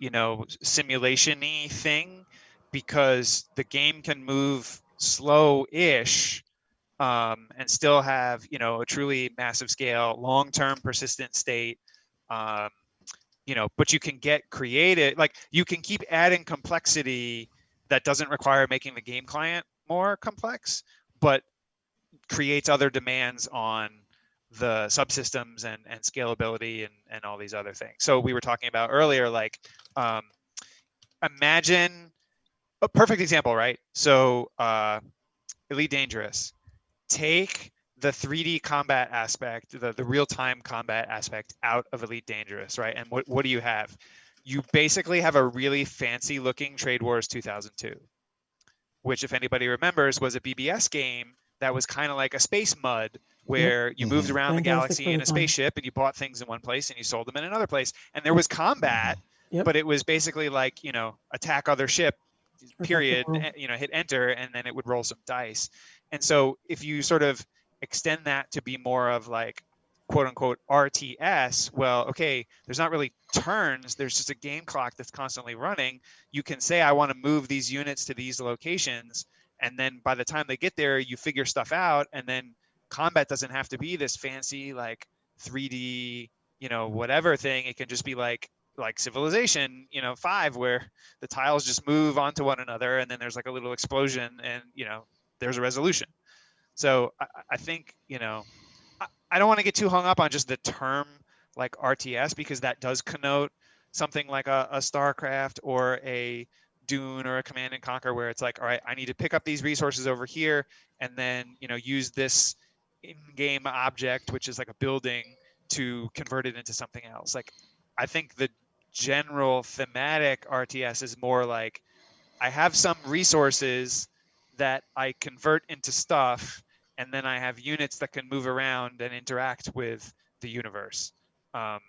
simulation-y thing, because the game can move slow-ish and still have, a truly massive scale, long-term persistent state, but you can get creative, like you can keep adding complexity that doesn't require making the game client more complex, but creates other demands on the subsystems and scalability and all these other things. So we were talking about earlier, like imagine a perfect example, right? So Elite Dangerous, take the 3D combat aspect, the real-time combat aspect out of Elite Dangerous, right? And what do you have? You basically have a really fancy looking Trade Wars 2002, which, if anybody remembers, was a BBS game that was kind of like a space mud, where you moved Mhm. around the Fantastic galaxy for in the a time. spaceship and you bought things in one place and you sold them in another place. And there was combat, Yep. but it was basically like, attack other ship, Protect the period, world. hit enter, and then it would roll some dice. And so if you sort of extend that to be more of like, quote unquote, RTS, well, okay, there's not really turns, there's just a game clock that's constantly running. You can say, I want to move these units to these locations. And then by the time they get there, you figure stuff out. And then combat doesn't have to be this fancy, like 3D, whatever thing. It can just be like Civilization, 5, where the tiles just move onto one another and then there's like a little explosion and, there's a resolution. So I think, I don't want to get too hung up on just the term like RTS, because that does connote something like a StarCraft or a Dune or a Command and Conquer, where it's like, all right, I need to pick up these resources over here and then, use this in-game object, which is like a building, to convert it into something else. Like, I think the general thematic RTS is more like, I have some resources that I convert into stuff, and then I have units that can move around and interact with the universe. And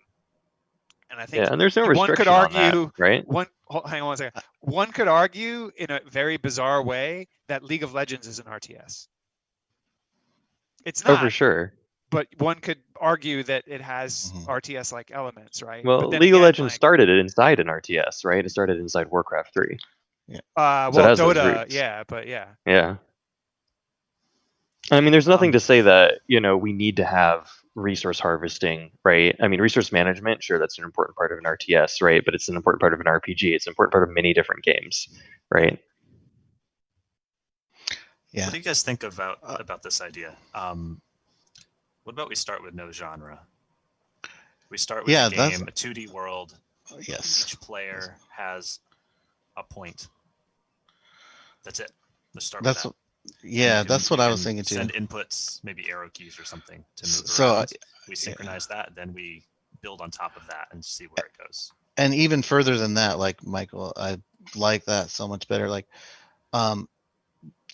I think Yeah, and there's no one could restriction on that, argue, right? hang on one second. One could argue in a very bizarre way that League of Legends is an RTS. It's Oh, for not, sure. but one could argue that it has Mhm. RTS-like elements, right? Well, But then League of again, Legends like, started it inside an RTS, right? It started inside Warcraft 3. So well, it has those Dota, roots. yeah, but yeah. Yeah. I mean, there's nothing to say that, we need to have resource harvesting, right? I mean, resource management, sure, that's an important part of an RTS, right? But it's an important part of an RPG. It's an important part of many different games, right? Yeah. What do you guys think about this idea? What about we start with no genre? We start with Yeah, a that's- game, a 2D world. Yes. Each player has a point. That's it. Let's start That's with that. yeah. That's what You I was can thinking too. Send inputs, maybe arrow keys or something to move So, around. We synchronize that, then we build on top of that and see where it goes. And even further than that, like Michael, I like that so much better. Like,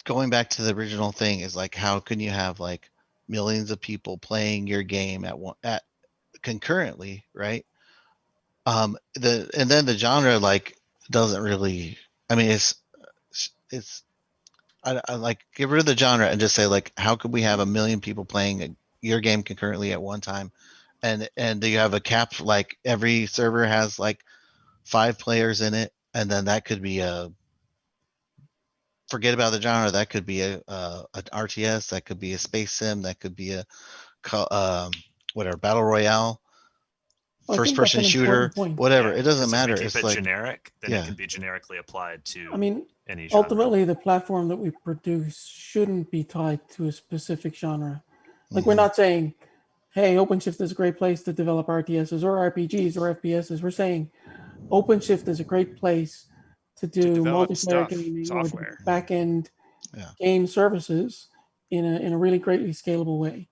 going back to the original thing is like, how can you have like millions of people playing your game at concurrently, right? And then the genre like doesn't really. I mean, it's I like get rid of the genre and just say like, how could we have a million people playing your game concurrently at one time, and you have a cap, like every server has like 5 players in it, and then that could be forget about the genre, that could be an RTS, that could be a space sim, that could be a whatever, battle royale, Well, I first think that's person an shooter, important point. whatever. Yeah, It doesn't 'cause if matter. we keep It's it like, generic, then yeah. it can be generically applied to I mean, any genre. ultimately, the platform that we produce shouldn't be tied to a specific genre. Like, we're Mhm. not saying, hey, OpenShift is a great place to develop RTSs or RPGs or FPSs. We're saying OpenShift is a great place to do develop multiplayer stuff, gaming software. or back-end Yeah. game services in a really greatly scalable way,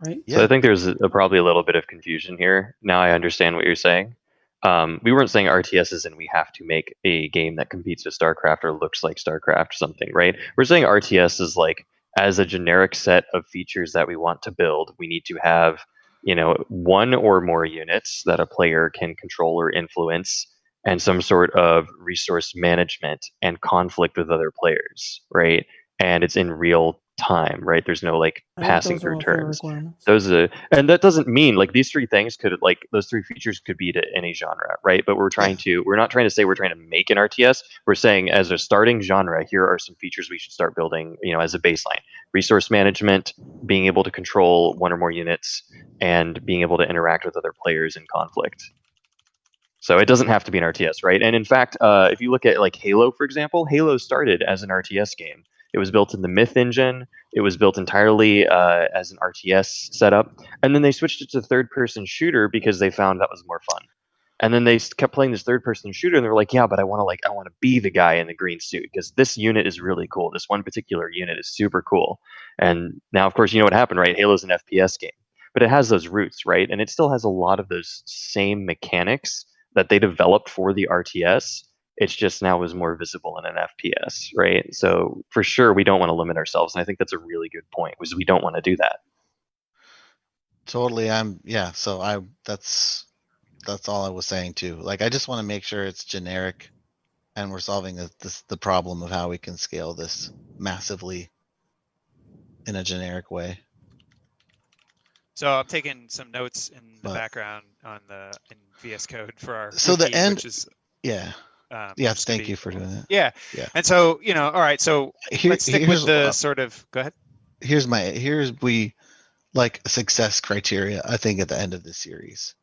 right? So I think there's probably a little bit of confusion here. Now I understand what you're saying. We weren't saying RTSs and we have to make a game that competes with StarCraft or looks like StarCraft or something, right? We're saying RTS is like, as a generic set of features that we want to build, we need to have, one or more units that a player can control or influence, and some sort of resource management and conflict with other players, right? And it's in real time, right? There's no like I think passing those are through all fair turns. requirements. And that doesn't mean like these three things could like those three features could be to any genre, right? But we're not trying to say we're trying to make an RTS. We're saying as a starting genre, here are some features we should start building, as a baseline. Resource management, being able to control one or more units, and being able to interact with other players in conflict. So it doesn't have to be an RTS, right? And in fact, if you look at like Halo, for example, Halo started as an RTS game. It was built in the Myth engine. It was built entirely as an RTS setup, and then they switched it to third-person shooter because they found that was more fun. And then they kept playing this third-person shooter, and they were like, "Yeah, but I want to be the guy in the green suit because this unit is really cool. This one particular unit is super cool." And now, of course, you know what happened, right? Halo's an FPS game, but it has those roots, right? And it still has a lot of those same mechanics that they developed for the RTS. It's just now is more visible in an FPS, right? So for sure, we don't want to limit ourselves, and I think that's a really good point. Was we don't want to do that. totally. So that's all I was saying too. Like, I just want to make sure it's generic and we're solving the problem of how we can scale this massively in a generic way. So I'm taking some notes in the But- background in VS Code for our So the wiki, end- which is Yeah. just Yeah. gonna Thank be you for cool. doing that. Yeah. Yeah. And so, all right. So let's stick with the sort of. Go ahead. Here's like success criteria, I think, at the end of the series.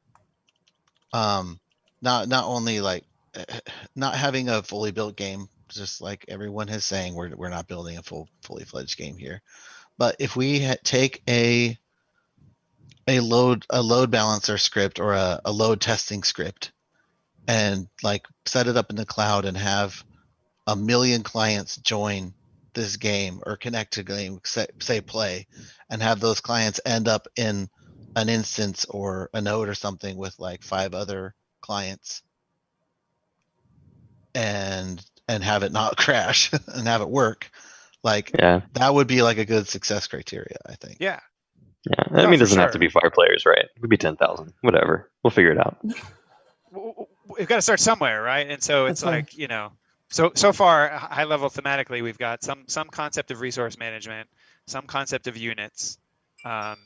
Not only like not having a fully built game, just like everyone is saying, we're not building a fully fledged game here. But if we take a load balancer script or a load testing script and like set it up in the cloud and have 1 million clients join this game or connect to game, say play, and have those clients end up in an instance or a node or something with like 5 other clients, and have it not crash and have it work, like Yeah. that would be like a good success criteria, I think. Yeah. Yeah. I No, mean, it for doesn't have to sure. be 5 players, right? It could be 10,000. Whatever. We'll figure it out. We've got to start somewhere, right? And so it's That's right. like, so far high level thematically, we've got some concept of resource management, some concept of units. The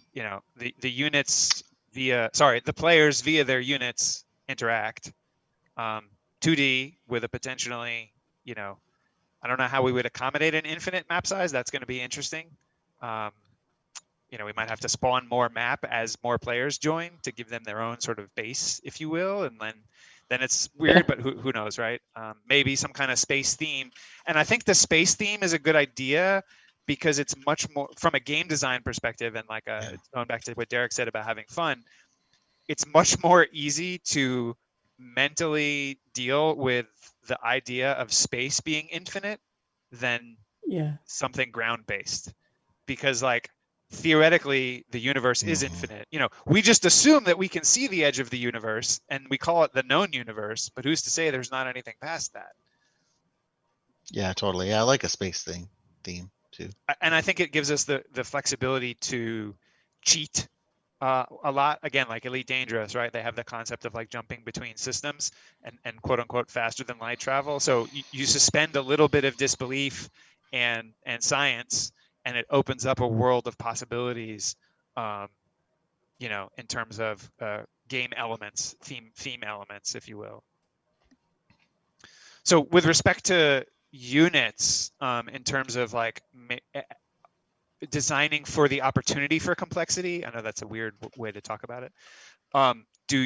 units the players via their units interact. 2D with a potentially, I don't know how we would accommodate an infinite map size. That's going to be interesting. We might have to spawn more map as more players join to give them their own sort of base, if you will, and then it's weird, but who knows, right? Maybe some kind of space theme. And I think the space theme is a good idea because it's much more from a game design perspective, and like going back to what Derek said about having fun, it's much more easy to mentally deal with the idea of space being infinite than something ground-based, because like theoretically the universe is infinite. We just assume that we can see the edge of the universe and we call it the known universe, but who's to say there's not anything past that? Yeah, totally. Yeah, I like a space theme too. And I think it gives us the flexibility to cheat a lot. Again, like Elite Dangerous, right? They have the concept of like jumping between systems and quote unquote faster than light travel. So you suspend a little bit of disbelief and science, and it opens up a world of possibilities, in terms of game elements, theme elements, if you will. So with respect to units, in terms of like designing for the opportunity for complexity, I know that's a weird way to talk about it. Do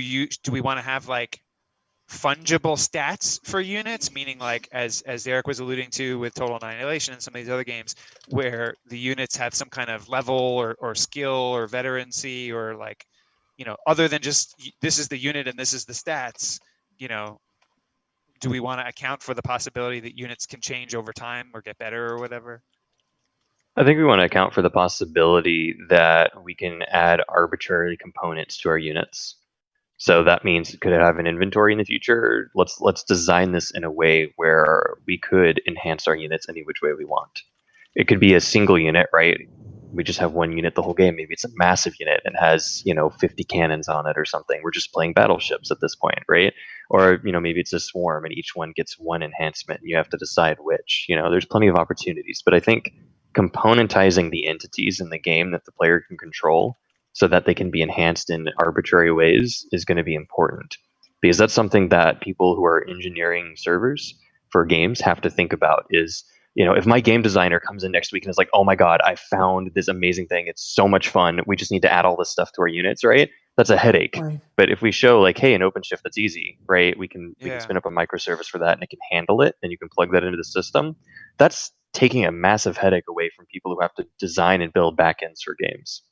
we want to have like fungible stats for units, meaning like as Erik was alluding to with Total Annihilation and some of these other games, where the units have some kind of level or skill or veterancy, or like, other than just this is the unit and this is the stats, do we want to account for the possibility that units can change over time or get better or whatever? I think we want to account for the possibility that we can add arbitrary components to our units. So that means, could it have an inventory in the future? Let's design this in a way where we could enhance our units any which way we want. It could be a single unit, right? We just have one unit the whole game. Maybe it's a massive unit and has 50 cannons on it or something. We're just playing battleships at this point, right? Or maybe it's a swarm and each one gets one enhancement. You have to decide which. There's plenty of opportunities, but I think componentizing the entities in the game that the player can control so that they can be enhanced in arbitrary ways is going to be important, because that's something that people who are engineering servers for games have to think about. Is, if my game designer comes in next week and is like, oh my god, I found this amazing thing, it's so much fun, we just need to add all this stuff to our units, right? That's a headache. Right. But if we show like, hey, in OpenShift, that's easy, right? We can spin up a microservice for that and it can handle it, and you can plug that into the system. That's taking a massive headache away from people who have to design and build backends for games.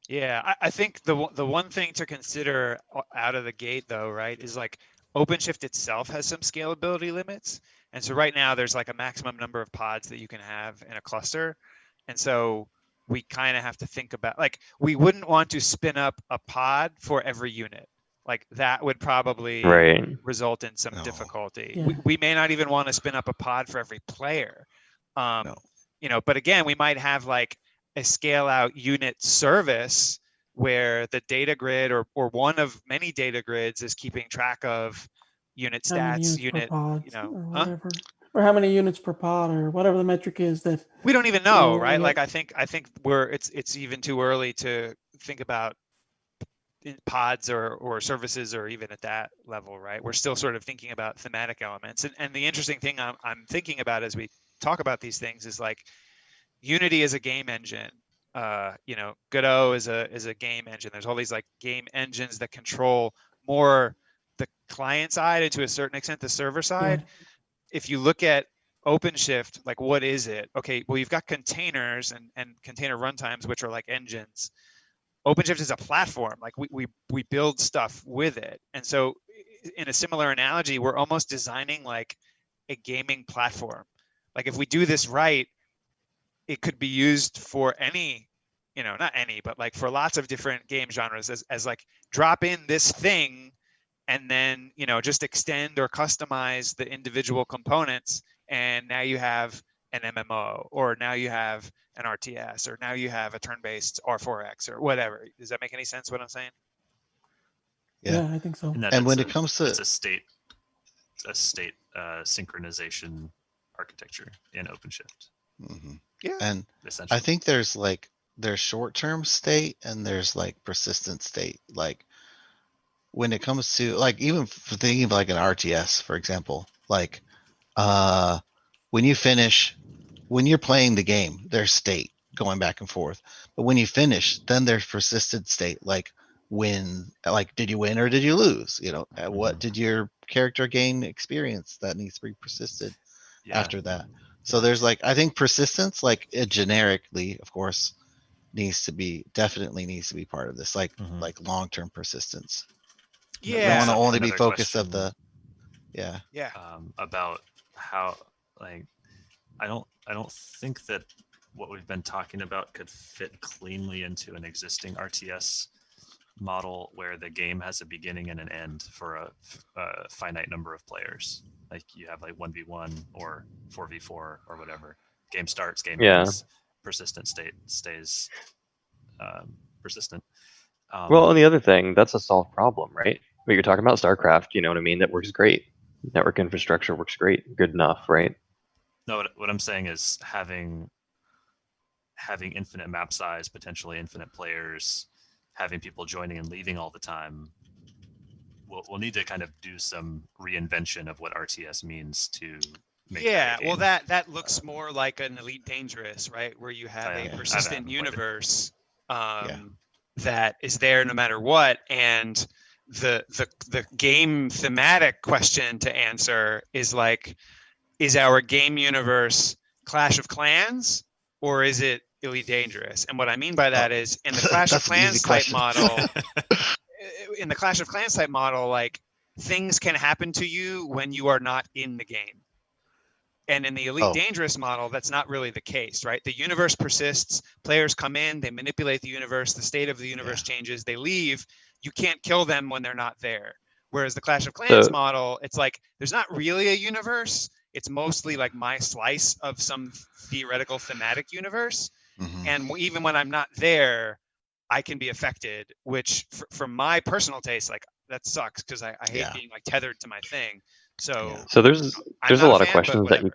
Yeah, I think the one thing to consider out of the gate, though, right, is like OpenShift itself has some scalability limits. And so right now there's like a maximum number of pods that you can have in a cluster. And so we kind of have to think about, like, we wouldn't want to spin up a pod for every unit. Like that would probably result in some difficulty. Yeah. We may not even want to spin up a pod for every player. But again, we might have like a scale out unit service where the data grid or one of many data grids is keeping track of unit How many stats, units per pod, you know, or whatever, or how many units per pod, or whatever the metric is that we don't even you know, wanna right? get. Like I think it's even too early to think about pods or services or even at that level, right? We're still sort of thinking about thematic elements. And the interesting thing I'm thinking about as we talk about these things is like Unity is a game engine. You know, Godot is a game engine. There's all these like game engines that control more the client side and to a certain extent the server side. Yeah. If you look at OpenShift, like what is it? Okay, well you've got containers and container runtimes, which are like engines. OpenShift is a platform. Like we build stuff with it. And so in a similar analogy, we're almost designing like a gaming platform. Like if we do this right, it could be used for any, you know, not any, but like for lots of different game genres as like drop in this thing and then, you know, just extend or customize the individual components. And now you have an MMO, or now you have an RTS, or now you have a turn-based R4X or whatever. Does that make any sense what I'm saying? Yeah, I think so. And, And when it comes to it's a state synchronization architecture in OpenShift. Mhm. Yeah. And Essentially, I think there's short-term state and there's like persistent state. Like when it comes to like even thinking of like an RTS, for example, like when you're playing the game, there's state going back and forth. But when you finish, then there's persistent state, like did you win or did you lose? You know, what did your character gain experience that needs to be persisted after that? So there's like, I think persistence, like it generically, of course, definitely needs to be part of this, like long-term persistence. Yeah. You don't want to So only be another focused of question, yeah. about how, like, I don't think that what we've been talking about could fit cleanly into an existing RTS model where the game has a beginning and an end for a finite number of players. Like you have like 1v1 or 4v4 or whatever. Game starts, game ends. Persistent state stays persistent. Well, and the other thing, that's a solved problem, right? What you're talking about, StarCraft, you know what I mean? That works great. Network infrastructure works great. Good enough, right? No, what I'm saying is having infinite map size, potentially infinite players, having people joining and leaving all the time. We'll need to kind of do some reinvention of what RTS means to make Yeah, that a well, game. that looks more like an Elite Dangerous, right? Where you have a persistent universe that is there no matter what, and the game thematic question to answer is like, is our game universe Clash of Clans or is it Elite Dangerous? And what I mean by that is in the Clash of That's an easy Clans type question. model, like things can happen to you when you are not in the game. And in the Elite Dangerous model, that's not really the case, right? The universe persists, players come in, they manipulate the universe, the state of the universe changes, they leave. You can't kill them when they're not there. Whereas the Clash of Clans model, it's like there's not really a universe. It's mostly like my slice of some theoretical thematic universe. And even when I'm not there, I can be affected, which for my personal taste, like that sucks because I hate being like tethered to my thing. So there's a lot of questions that you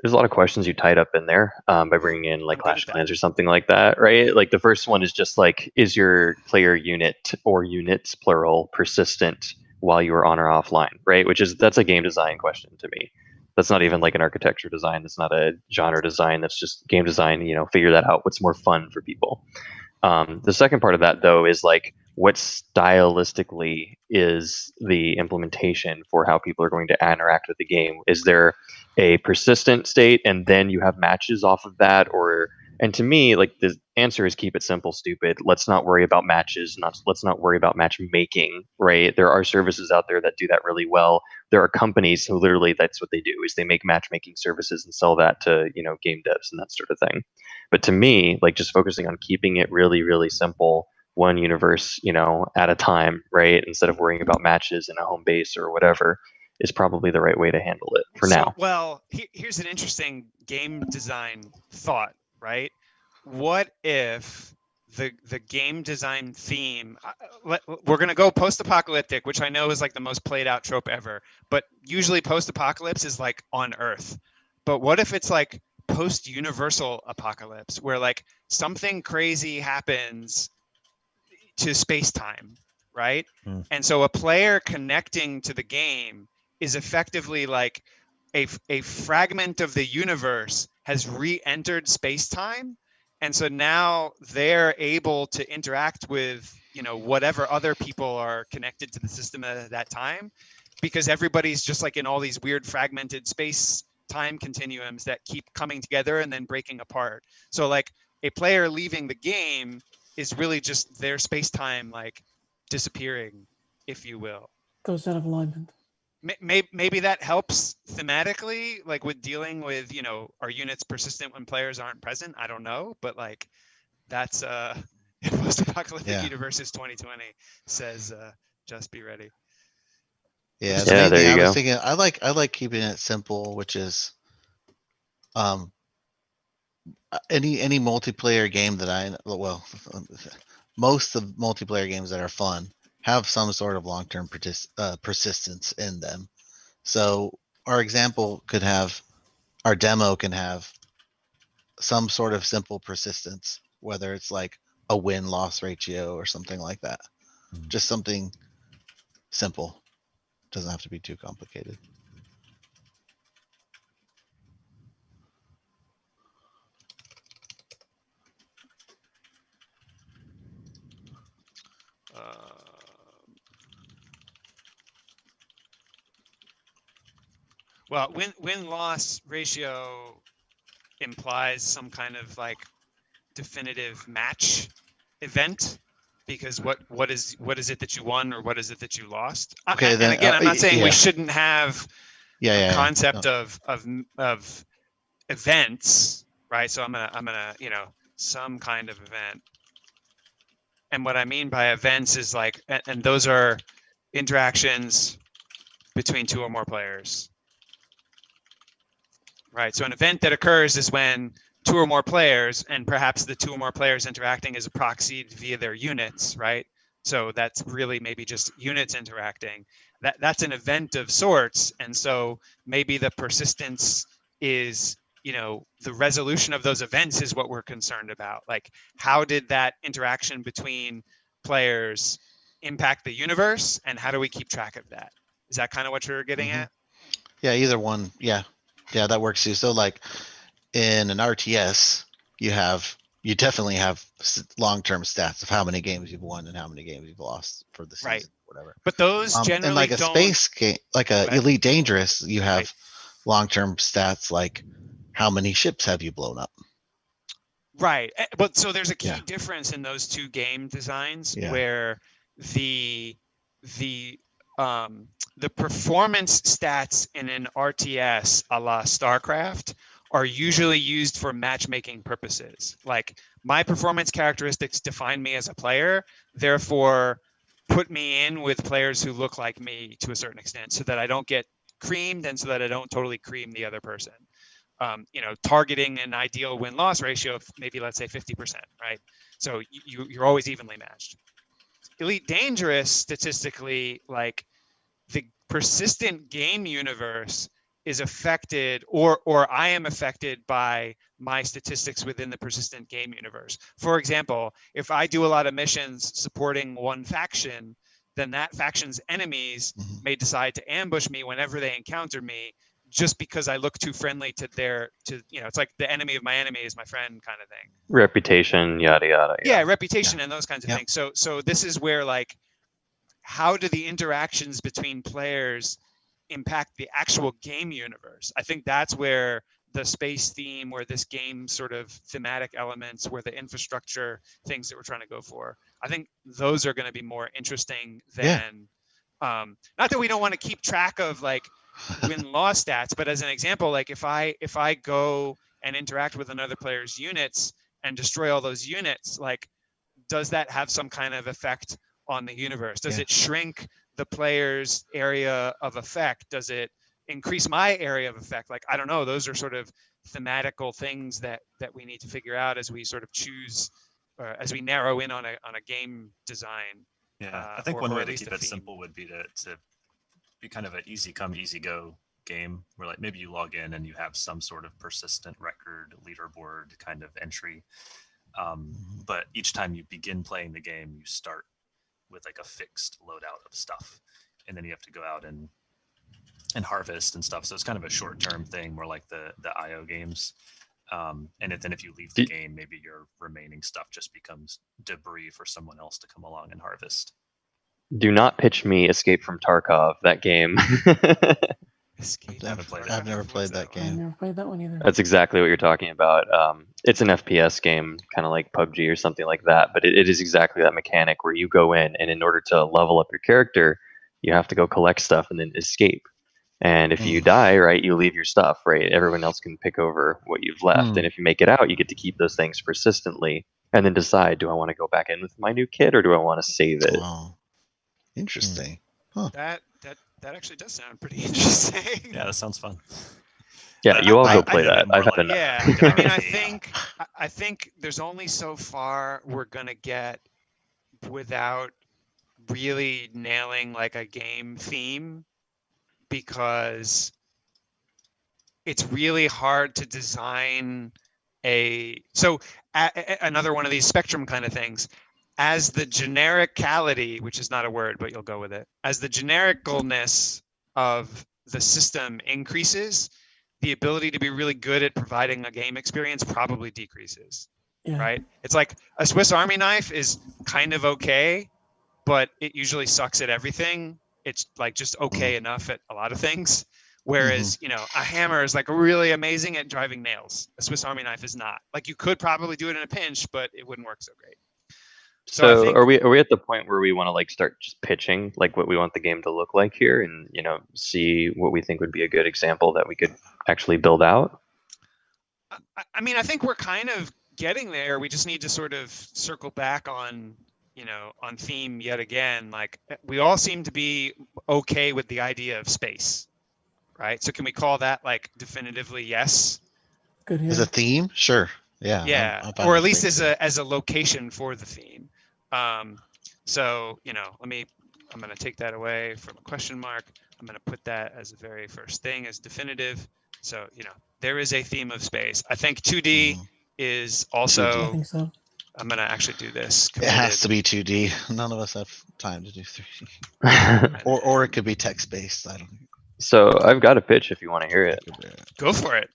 there's a lot of questions you tied up in there by bringing in like Clash of Clans or something like that, right? Like the first one is just like, is your player unit or units plural persistent while you are on or offline, right? That's a game design question to me. That's not even like an architecture design. That's not a genre design. That's just game design. You know, figure that out. What's more fun for people? The second part of that, though, is like what stylistically is the implementation for how people are going to interact with the game? Is there a persistent state and then you have matches off of that? And to me, like the answer is keep it simple, stupid. Let's not worry about matches. Let's not worry about matchmaking, right? There are services out there that do that really well. There are companies who literally that's what they do is they make matchmaking services and sell that to, you know, game devs and that sort of thing. But to me, like just focusing on keeping it really, really simple, one universe, you know, at a time, right? Instead of worrying about matches in a home base or whatever, is probably the right way to handle it for now. Well, here's an interesting game design thought, right? What if the game design theme. We're gonna go post-apocalyptic, which I know is like the most played out trope ever. But usually post-apocalypse is like on Earth. But what if it's like post-universal apocalypse, where like something crazy happens to space-time, right? Mm. And so a player connecting to the game is effectively like a fragment of the universe has re-entered space-time, and so now they're able to interact with, you know, whatever other people are connected to the system at that time, because everybody's just like in all these weird fragmented space-time continuums that keep coming together and then breaking apart. So like a player leaving the game is really just their space-time like disappearing, if you will. Goes out of alignment. Maybe that helps thematically, like with dealing with, you know, are units persistent when players aren't present? I don't know, but like that's post-apocalyptic universes 2020 says just be ready. Yeah, Yeah, the main there thing you I was go. thinking, I like keeping it simple, which is any multiplayer game that most of multiplayer games that are fun have some sort of long-term persistence in them. So our demo can have some sort of simple persistence, whether it's like a win-loss ratio or something like that. Just something simple. Doesn't have to be too complicated. Well, win-loss ratio implies some kind of like definitive match event, because what is it that you won or what is it that you lost? Okay, And then again, I'm not saying we yeah. shouldn't have a concept No. of events, right? So I'm gonna you know, some kind of event. And what I mean by events is like, and those are interactions between two or more players, right? So an event that occurs is when two or more players, and perhaps the two or more players interacting is proxied via their units, right? So that's really maybe just units interacting. That's an event of sorts, and so maybe the persistence is, you know, the resolution of those events is what we're concerned about. Like, how did that interaction between players impact the universe, and how do we keep track of that? Is that kind of what you're getting at? Yeah, either one. Yeah, that works too. So like in an RTS, you definitely have long-term stats of how many games you've won and how many games you've lost for the season, Right. whatever. But those generally and like a don't. space game, like a Go ahead. Elite Dangerous, you have Right. long-term stats like how many ships have you blown up. Right. But so there's a key Yeah. difference in those two game designs, Yeah. where the performance stats in an RTS a la StarCraft are usually used for matchmaking purposes. Like, my performance characteristics define me as a player, therefore put me in with players who look like me to a certain extent, so that I don't get creamed and so that I don't totally cream the other person. You know, targeting an ideal win-loss ratio of maybe, let's say, 50%, right? So you're always evenly matched. Elite Dangerous, statistically, like, the persistent game universe is affected, or I am affected by my statistics within the persistent game universe. For example, if I do a lot of missions supporting one faction, then that faction's enemies may decide to ambush me whenever they encounter me, just because I look too friendly to you know, it's like the enemy of my enemy is my friend kind of thing. Reputation, yada yada. Yeah, reputation and those kinds of things. So this is where, like, how do the interactions between players impact the actual game universe? I think that's where the space theme, where this game sort of thematic elements, where the infrastructure things that we're trying to go for, I think those are going to be more interesting than, not that we don't want to keep track of like win-loss stats, but as an example, like if I go and interact with another player's units and destroy all those units, like, does that have some kind of effect on the universe? Does it shrink the player's area of effect? Does it increase my area of effect? Like, I don't know. Those are sort of thematical things that we need to figure out as we sort of choose as we narrow in on a game design. Yeah, I think or- one or way at to least keep a it theme. simple would be to be kind of an easy come, easy go game where like maybe you log in and you have some sort of persistent record leaderboard kind of entry. But each time you begin playing the game, you start with like a fixed loadout of stuff. And then you have to go out and harvest and stuff. So it's kind of a short-term thing, more like the IO games. And then if you leave the game, maybe your remaining stuff just becomes debris for someone else to come along and harvest. Do not pitch me Escape from Tarkov, that game. Escape Haven't played it. I've never What's played that I've game. never played that one either. That's exactly what you're talking about. It's an FPS game, kind of like PUBG or something like that, but it is exactly that mechanic where you go in order to level up your character, you have to go collect stuff and then escape. And if you die, right, you leave your stuff, right? Everyone else can pick over what you've left. And if you make it out, you get to keep those things persistently and then decide, do I want to go back in with my new kit or do I want to save it? Oh, interesting. That actually does sound pretty interesting. Yeah, that sounds fun. Yeah, you all I- go I play did it that. more I've had like- enough. Yeah, Get I on mean, with I the, think I think there's only so far we're gonna get without really nailing like a game theme, because it's really hard to design another one of these spectrum kind of things. As the genericality, which is not a word, but you'll go with it, as the genericalness of the system increases, the ability to be really good at providing a game experience probably decreases, Yeah. right? It's like a Swiss Army knife is kind of okay, but it usually sucks at everything. It's like just okay enough at a lot of things. Whereas, a hammer is like really amazing at driving nails. A Swiss Army knife is not. Like you could probably do it in a pinch, but it wouldn't work so great. So I So think- are we at the point where we want to like start just pitching like what we want the game to look like here and see what we think would be a good example that we could actually build out? I mean, I think we're kind of getting there. We just need to sort of circle back on theme yet again. Like we all seem to be okay with the idea of space, right? So can we call that like definitively yes? Good here. As a theme, sure. Yeah. Yeah, I'm fine or with at least space, as a location for the theme. So I'm going to take that away from a question mark. I'm going to put that as the very first thing as definitive. So there is a theme of space. I think 2D is also. 2D. I think so. I'm going to actually do this. It has to be 2D. None of us have time to do 3D. Or it could be text based. I don't. So I've got a pitch if you want to hear it. Go for it.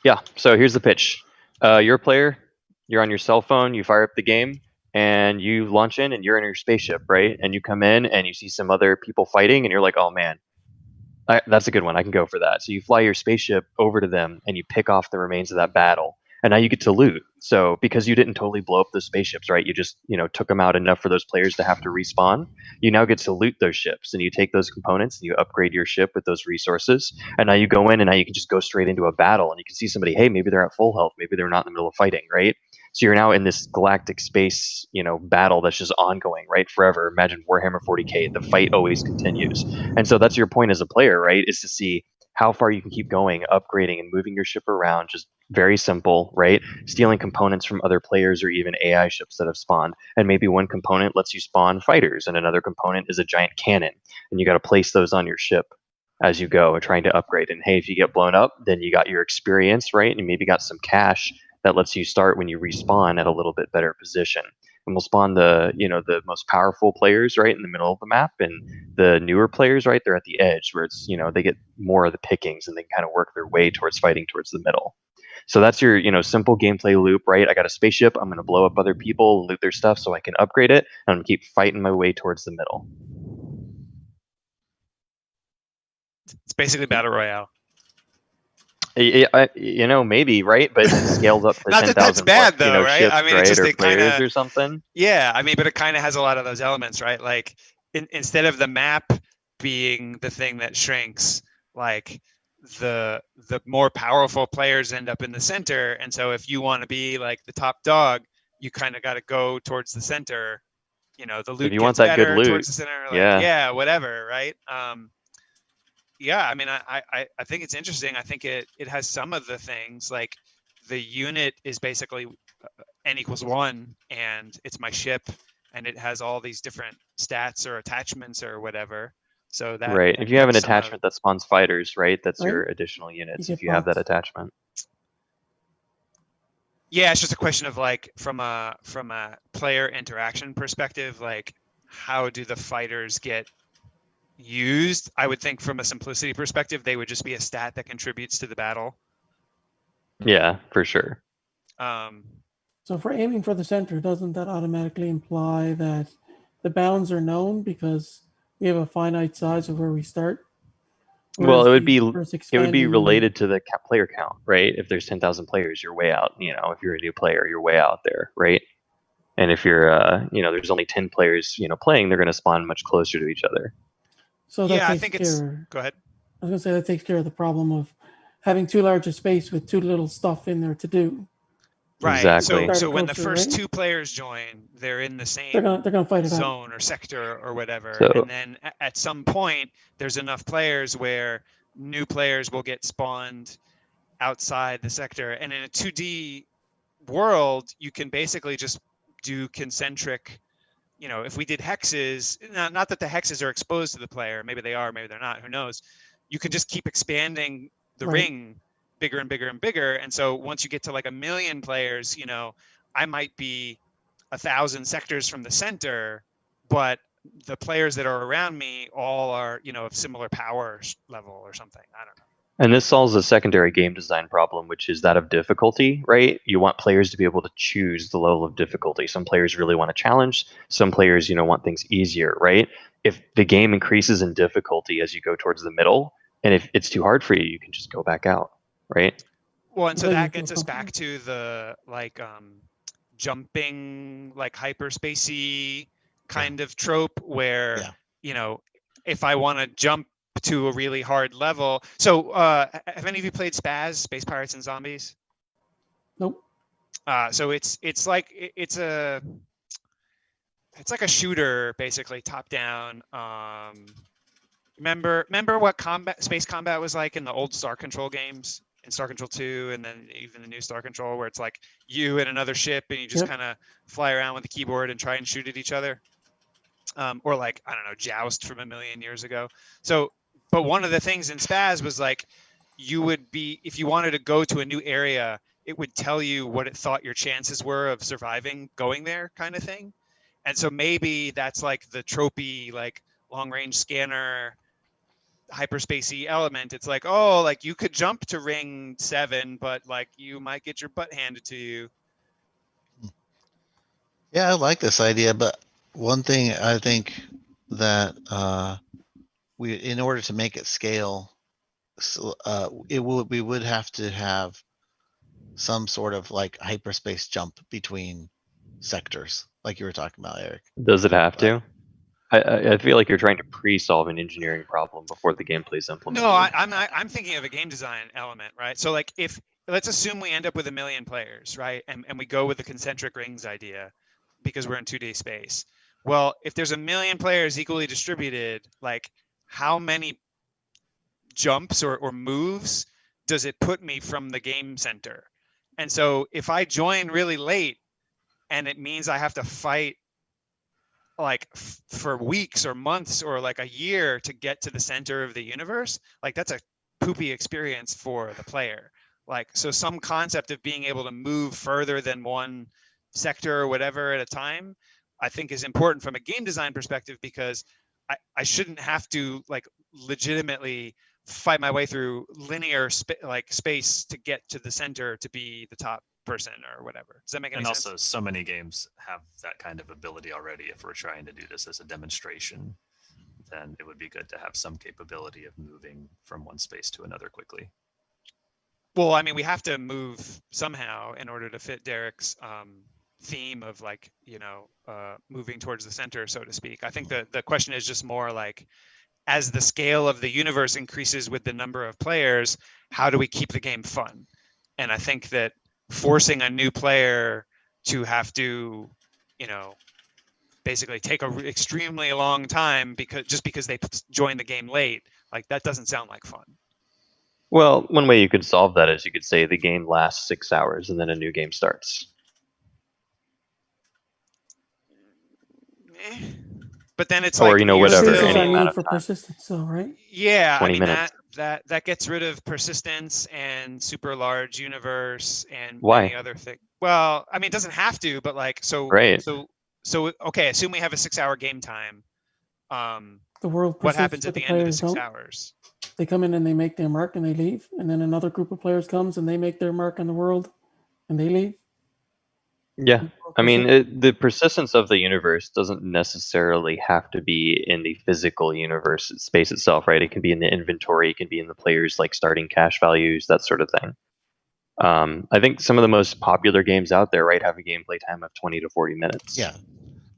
Yeah, so here's the pitch. You're a player, you're on your cell phone, you fire up the game, and you launch in and you're in your spaceship, right? And you come in and you see some other people fighting and you're like, oh man, that's a good one. I can go for that. So you fly your spaceship over to them and you pick off the remains of that battle. And now you get to loot. So because you didn't totally blow up those spaceships, right? You just, took them out enough for those players to have to respawn. You now get to loot those ships and you take those components and you upgrade your ship with those resources. And now you go in and now you can just go straight into a battle and you can see somebody, hey, maybe they're at full health. Maybe they're not in the middle of fighting, right? So you're now in this galactic space, battle that's just ongoing, right? Forever. Imagine Warhammer 40K. The fight always continues. And so that's your point as a player, right? Is to see how far you can keep going, upgrading and moving your ship around. Just very simple, right? Stealing components from other players or even AI ships that have spawned. And maybe one component lets you spawn fighters and another component is a giant cannon. And you got to place those on your ship as you go, trying to upgrade. And hey, if you get blown up, then you got your experience, right? And you maybe got some cash that lets you start when you respawn at a little bit better position. And we'll spawn the most powerful players right in the middle of the map, and the newer players right there at the edge where it's they get more of the pickings and they kind of work their way towards fighting towards the middle. So that's your simple gameplay loop, right? I got a spaceship, I'm going to blow up other people, loot their stuff so I can upgrade it, and I'm going to keep fighting my way towards the middle. It's basically battle royale. Maybe, right? But it scales up to Not 10,000 that that's bad, plus, though, right? ships, I mean, right? it's just Or they players kinda- or something. Yeah, I mean, but it kind of has a lot of those elements, right? Like instead of the map being the thing that shrinks, like the more powerful players end up in the center, and so if you want to be like the top dog, you kind of got to go towards the center. The loot you want gets that good better loot, towards the center. Like, yeah. whatever, right? Yeah, I mean, I think it's interesting. I think it has some of the things, like the unit is basically n=1 and it's my ship and it has all these different stats or attachments or whatever. So that Right. If you have an takes some of- attachment that spawns fighters, right, that's Right. your additional units. You If get you have that bots. attachment. Yeah, it's just a question of like from a player interaction perspective, like how do the fighters get used? I would think from a simplicity perspective, they would just be a stat that contributes to the battle. Yeah, for sure. So if we're aiming for the center, doesn't that automatically imply that the bounds are known because we have a finite size of where we start? Well, Whereas it would the be first it would be expanding- related to the player count, right? If there's 10,000 players, you're way out. You know, if you're a new player, you're way out there, right? And if you're, there's only 10 players, playing, they're going to spawn much closer to each other. So that Yeah, I takes think it's. care. Go ahead. I was gonna say that takes care of the problem of having too large a space with too little stuff in there to do. Right. Exactly. So when the Closer, first right? 2 players join, they're in the They're same gonna fight it out. zone or sector or whatever. So- And then at some point, there's enough players where new players will get spawned outside the sector. And in a 2D world, you can basically just do concentric. If we did hexes, not that the hexes are exposed to the player, maybe they are, maybe they're not, who knows? You can just keep expanding the Right. ring bigger and bigger and bigger. And so once you get to like 1 million players, I might be 1,000 sectors from the center, but the players that are around me all are, of similar power level or something. I don't know. And this solves a secondary game design problem, which is that of difficulty, right? You want players to be able to choose the level of difficulty. Some players really want a challenge. Some players, want things easier, right? If the game increases in difficulty as you go towards the middle, and if it's too hard for you, you can just go back out, right? Well, and so Until you that feel gets us back to the jumping, like hyperspacey kind of trope where, if I want to jump to a really hard level. So have any of you played Spaz, Space Pirates and Zombies? Nope. So it's like a shooter, basically top down. Remember what space combat was like in the old Star Control games, in Star Control 2, and then even the new Star Control, where it's like you and another ship and you just Yep. kind of fly around with the keyboard and try and shoot at each other. Or like, I don't know, Joust from 1,000,000 years ago. So, but one of the things in Spaz was like, you would be, if you wanted to go to a new area, it would tell you what it thought your chances were of surviving going there, kind of thing. And so maybe that's like the tropey, like long range scanner, hyperspacey element. It's like, oh, like you could jump to ring 7, but like you might get your butt handed to you. Yeah, I like this idea, but one thing I think that in order to make it scale, we would have to have some sort of like hyperspace jump between sectors, like you were talking about, Eric. Does it have to? I feel like you're trying to pre-solve an engineering problem before the gameplay is implemented. No, I'm thinking of a game design element, right? So like let's assume we end up with 1 million players, right? And we go with the concentric rings idea because we're in 2D space. Well, if there's 1 million players equally distributed, like how many jumps or moves does it put me from the game center? And so if I join really late and it means I have to fight like for weeks or months or like a year to get to the center of the universe, like that's a poopy experience for the player. Like, so some concept of being able to move further than one sector or whatever at a time, I think is important from a game design perspective, because I shouldn't have to like legitimately fight my way through linear space to get to the center to be the top person or whatever. Does that make any And sense? also, so many games have that kind of ability already. If we're trying to do this as a demonstration, then it would be good to have some capability of moving from one space to another quickly. Well, I mean, we have to move somehow in order to fit Derek's theme of like, moving towards the center, so to speak. I think the question is just more like, as the scale of the universe increases with the number of players, how do we keep the game fun? And I think that forcing a new player to have to, basically take a extremely long time because they joined the game late, like that doesn't sound like fun. Well, one way you could solve that is you could say the game lasts 6 hours and then a new game starts. But then it's Or, like you know, you're whatever, Persistence still, any are amount needed of for time. persistence, so right? yeah, I 20 mean minutes. that gets rid of persistence and super large universe and Why? many other things. Well, I mean, it doesn't have to, but like Right. so okay, assume we have a 6-hour game time. The world What persists, happens but at the the end of the players 6 don't. hours? They come in and they make their mark and they leave, and then another group of players comes and they make their mark on the world and they leave. Yeah. And the world I mean, persists. the persistence of the universe doesn't necessarily have to be in the physical universe space itself, right? It can be in the inventory, it can be in the players' like starting cash values, that sort of thing. I think some of the most popular games out there, right, have a gameplay time of 20 to 40 minutes. Yeah,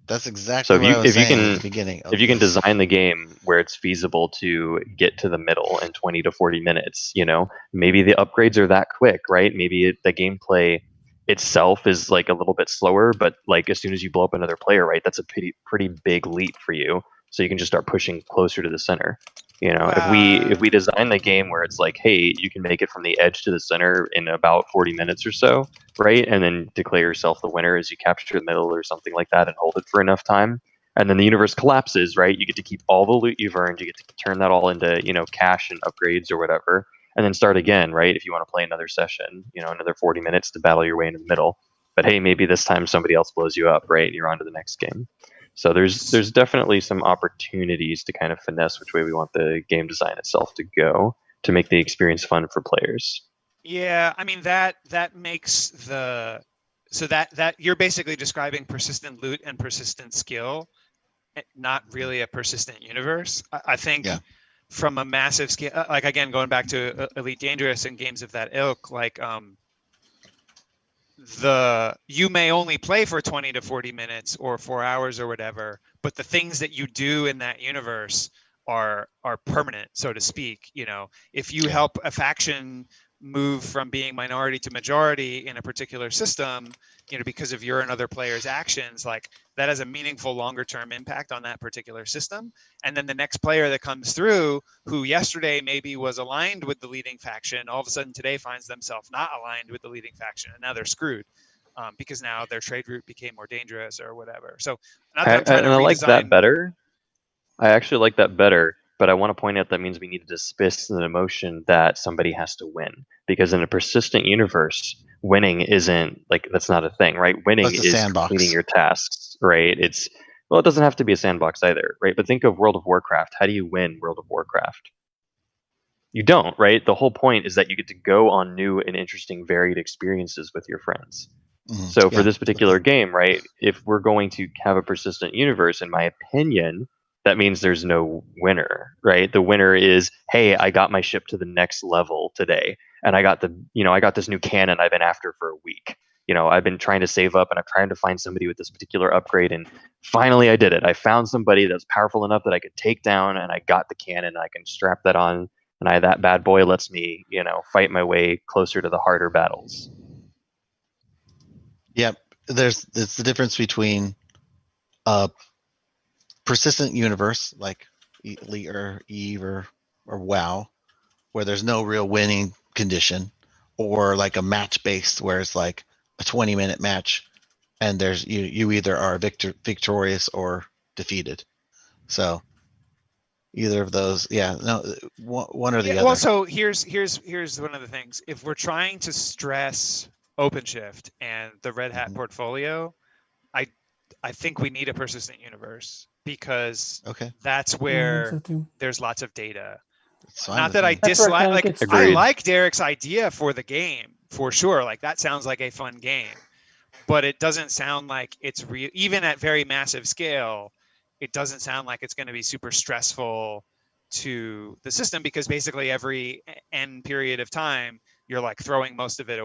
that's So exactly what I was if you saying at can the beginning of if you can this. design the game where it's feasible to get to the middle in 20 to 40 minutes, you know, maybe the upgrades are that quick, right? Maybe the gameplay itself is like a little bit slower, but like as soon as you blow up another player, right, that's a pretty big leap for you. So you can just start pushing closer to the center. You know, if we design the game where it's like, hey, you can make it from the edge to the center in about 40 minutes or so, right? And then declare yourself the winner as you capture the middle or something like that and hold it for enough time. And then the universe collapses, right? You get to keep all the loot you've earned. You get to turn that all into, you know, cash and upgrades or whatever, and then start again, right? If you want to play another session, you know, another 40 minutes to battle your way into the middle. But hey, maybe this time somebody else blows you up, right? And you're on to the next game. So there's definitely some opportunities to kind of finesse which way we want the game design itself to go to make the experience fun for players. Yeah, I mean that makes the so that you're basically describing persistent loot and persistent skill, not really a persistent universe. I think Yeah. from a massive scale, like again going back to Elite Dangerous and games of that ilk, like you may only play for 20 to 40 minutes or 4 hours or whatever, but the things that you do in that universe are permanent, so to speak. You know, if you help a faction move from being minority to majority in a particular system, you know, because of your and other players' actions, like that has a meaningful longer term impact on that particular system. And then the next player that comes through, who yesterday maybe was aligned with the leading faction, all of a sudden today finds themselves not aligned with the leading faction, and now they're screwed. Because now their trade route became more dangerous or whatever. So not that I'm trying to I like that redesign. better. I actually like that better, but I want to point out that means we need to dismiss the notion that somebody has to win. Because in a persistent universe, winning isn't like that's not a thing, right? Winning That's a is sandbox. completing your tasks, right? It's well, it doesn't have to be a sandbox either, right? But think of World of Warcraft. How do you win World of Warcraft? You don't, right? The whole point is that you get to go on new and interesting, varied experiences with your friends. Mhm. So for Yeah, this particular game, right, if we're going to have a persistent universe, in my opinion, that means there's no winner, right? The winner is, hey, I got my ship to the next level today, and I got I got this new cannon I've been after for a week. You know, I've been trying to save up and I'm trying to find somebody with this particular upgrade, and finally I did it. I found somebody that's powerful enough that I could take down, and I got the cannon. And I can strap that on, and that bad boy lets me, you know, fight my way closer to the harder battles. Yep. It's the difference between a persistent universe like Elite or Eve or WoW, where there's no real winning condition, or like a match based where it's like a 20-minute match and there's you either are victorious or defeated. So either of those, one or the Yeah, other. well, so here's one of the things. If we're trying to stress OpenShift and the Red Hat Mhm. portfolio, I think we need a persistent universe, because Okay, that's Yeah, I think where so too. there's lots of data. it's fine Not with that I me. That's where it dislike, kinda like gets I Agreed. like Derek's idea for the game for sure. Like that sounds like a fun game, but it doesn't sound like it's real. Even at very massive scale, it doesn't sound like it's going to be super stressful to the system, because basically every n period of time you're like throwing most of it.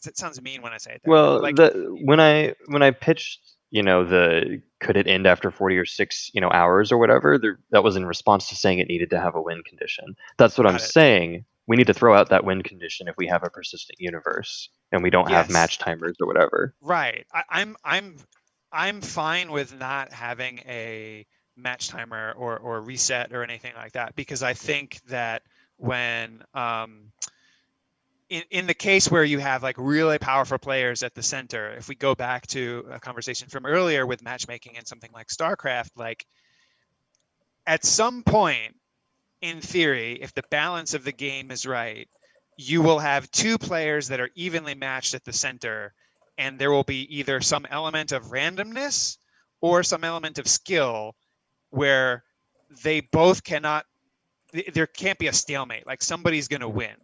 It sounds mean when I say it that way, but Well, like when I pitched, you know, the could it end after 40 or 6, you know, hours or whatever, that was in response to saying it needed to have a win condition. That's what I'm got it. saying. We need to throw out that win condition if we have a persistent universe and we don't have Yes. match timers or whatever. Right. I'm fine with not having a match timer or reset or anything like that, because I think that when in the case where you have like really powerful players at the center, if we go back to a conversation from earlier with matchmaking and something like StarCraft, like at some point, in theory, if the balance of the game is right, you will have two players that are evenly matched at the center, and there will be either some element of randomness or some element of skill where they both cannot, there can't be a stalemate, like somebody's going to win.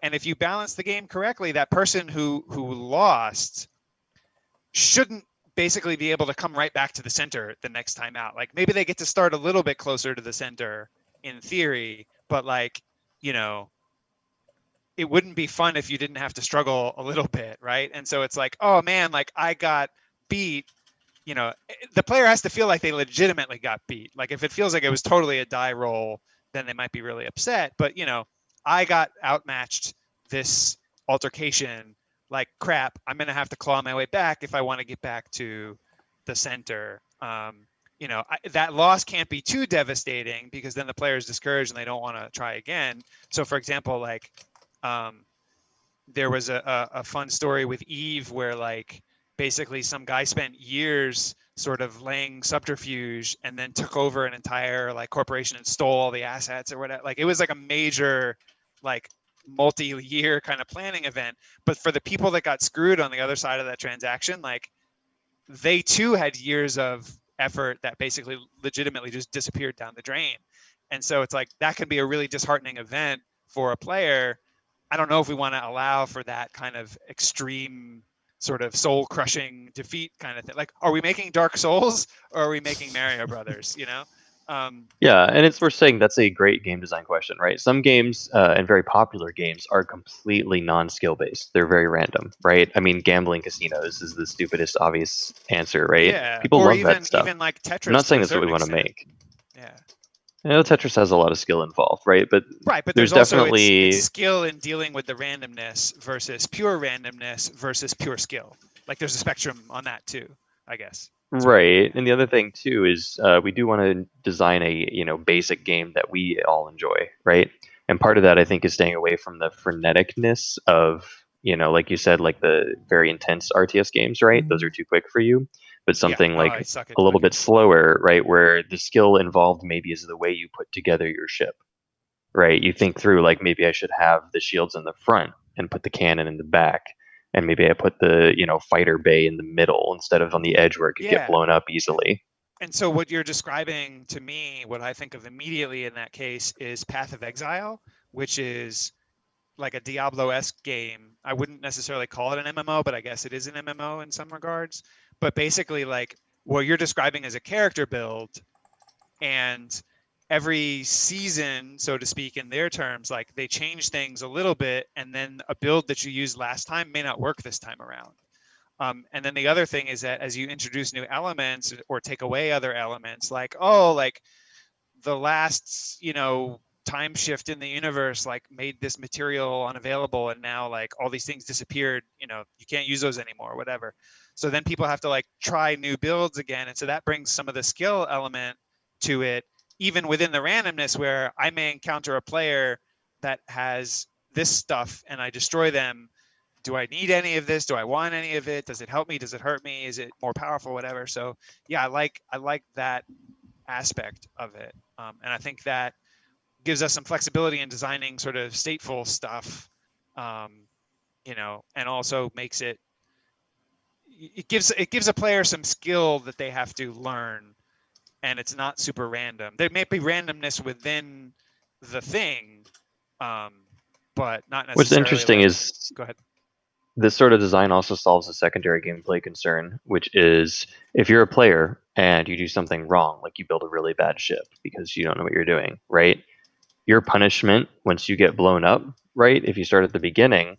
And if you balance the game correctly, that person who lost shouldn't basically be able to come right back to the center the next time out. Like maybe they get to start a little bit closer to the center in theory, but like, you know, it wouldn't be fun if you didn't have to struggle a little bit, right? And so it's like, oh man, like I got beat. You know, the player has to feel like they legitimately got beat. Like if it feels like it was totally a die roll, then they might be really upset. But you know, I got outmatched this altercation. Like crap, I'm gonna have to claw my way back if I want to get back to the center. You know, that loss can't be too devastating because then the player is discouraged and they don't want to try again. So, for example, like there was a fun story with Eve where like basically some guy spent years sort of laying subterfuge and then took over an entire like corporation and stole all the assets or whatever. Like it was like a major like multi-year kind of planning event. But for the people that got screwed on the other side of that transaction, like they too had years of effort that basically legitimately just disappeared down the drain. And so it's like that can be a really disheartening event for a player. I don't know if we want to allow for that kind of extreme sort of soul crushing defeat kind of thing. Like, are we making Dark Souls or are we making Mario Brothers, you know? Yeah, and it's worth saying that's a great game design question, right? Some games and very popular games are completely non-skill based. They're very random, right? I mean, gambling casinos is the stupidest obvious answer, right? Yeah. People Or love that stuff. even like Tetris. I'm not saying to a that's what we certain want to extent. make. Yeah. I know Tetris has a lot of skill involved, right? But There's also definitely it's skill in dealing with the randomness versus pure randomness versus pure skill. Like there's a spectrum on that too, I guess. right. And the other thing too is we do want to design a basic game that we all enjoy, right? And part of that I think is staying away from the freneticness of like you said, like the very intense RTS games, right? Those are too quick for you. But something I like suck at a little clicking. bit slower, right? Where the skill involved maybe is the way you put together your ship, right? You think through like maybe I should have the shields in the front and put the cannon in the back, and maybe I put the fighter bay in the middle instead of on the edge where it could get blown up easily. And so what you're describing to me, what I think of immediately in that case is Path of Exile, which is like a Diablo-esque game. I wouldn't necessarily call it an MMO, but I guess it is an MMO in some regards. But basically, like what you're describing as a character build, and every season, so to speak, in their terms, like they change things a little bit, and then a build that you used last time may not work this time around. And then the other thing is that as you introduce new elements or take away other elements, like, oh, like the last, time shift in the universe, like made this material unavailable. And now like all these things disappeared, you can't use those anymore, whatever. So then people have to like try new builds again. And so that brings some of the skill element to it, even within the randomness where I may encounter a player that has this stuff and I destroy them. Do I need any of this? Do I want any of it? Does it help me? Does it hurt me? Is it more powerful? Whatever. So yeah, I like that aspect of it. And I think that gives us some flexibility in designing sort of stateful stuff, and also makes it gives a player some skill that they have to learn, and it's not super random. There may be randomness within the thing, but not necessarily. What's interesting is go ahead. This sort of design also solves a secondary gameplay concern, which is if you're a player and you do something wrong, like you build a really bad ship because you don't know what you're doing, right? Your punishment once you get blown up, right? If you start at the beginning,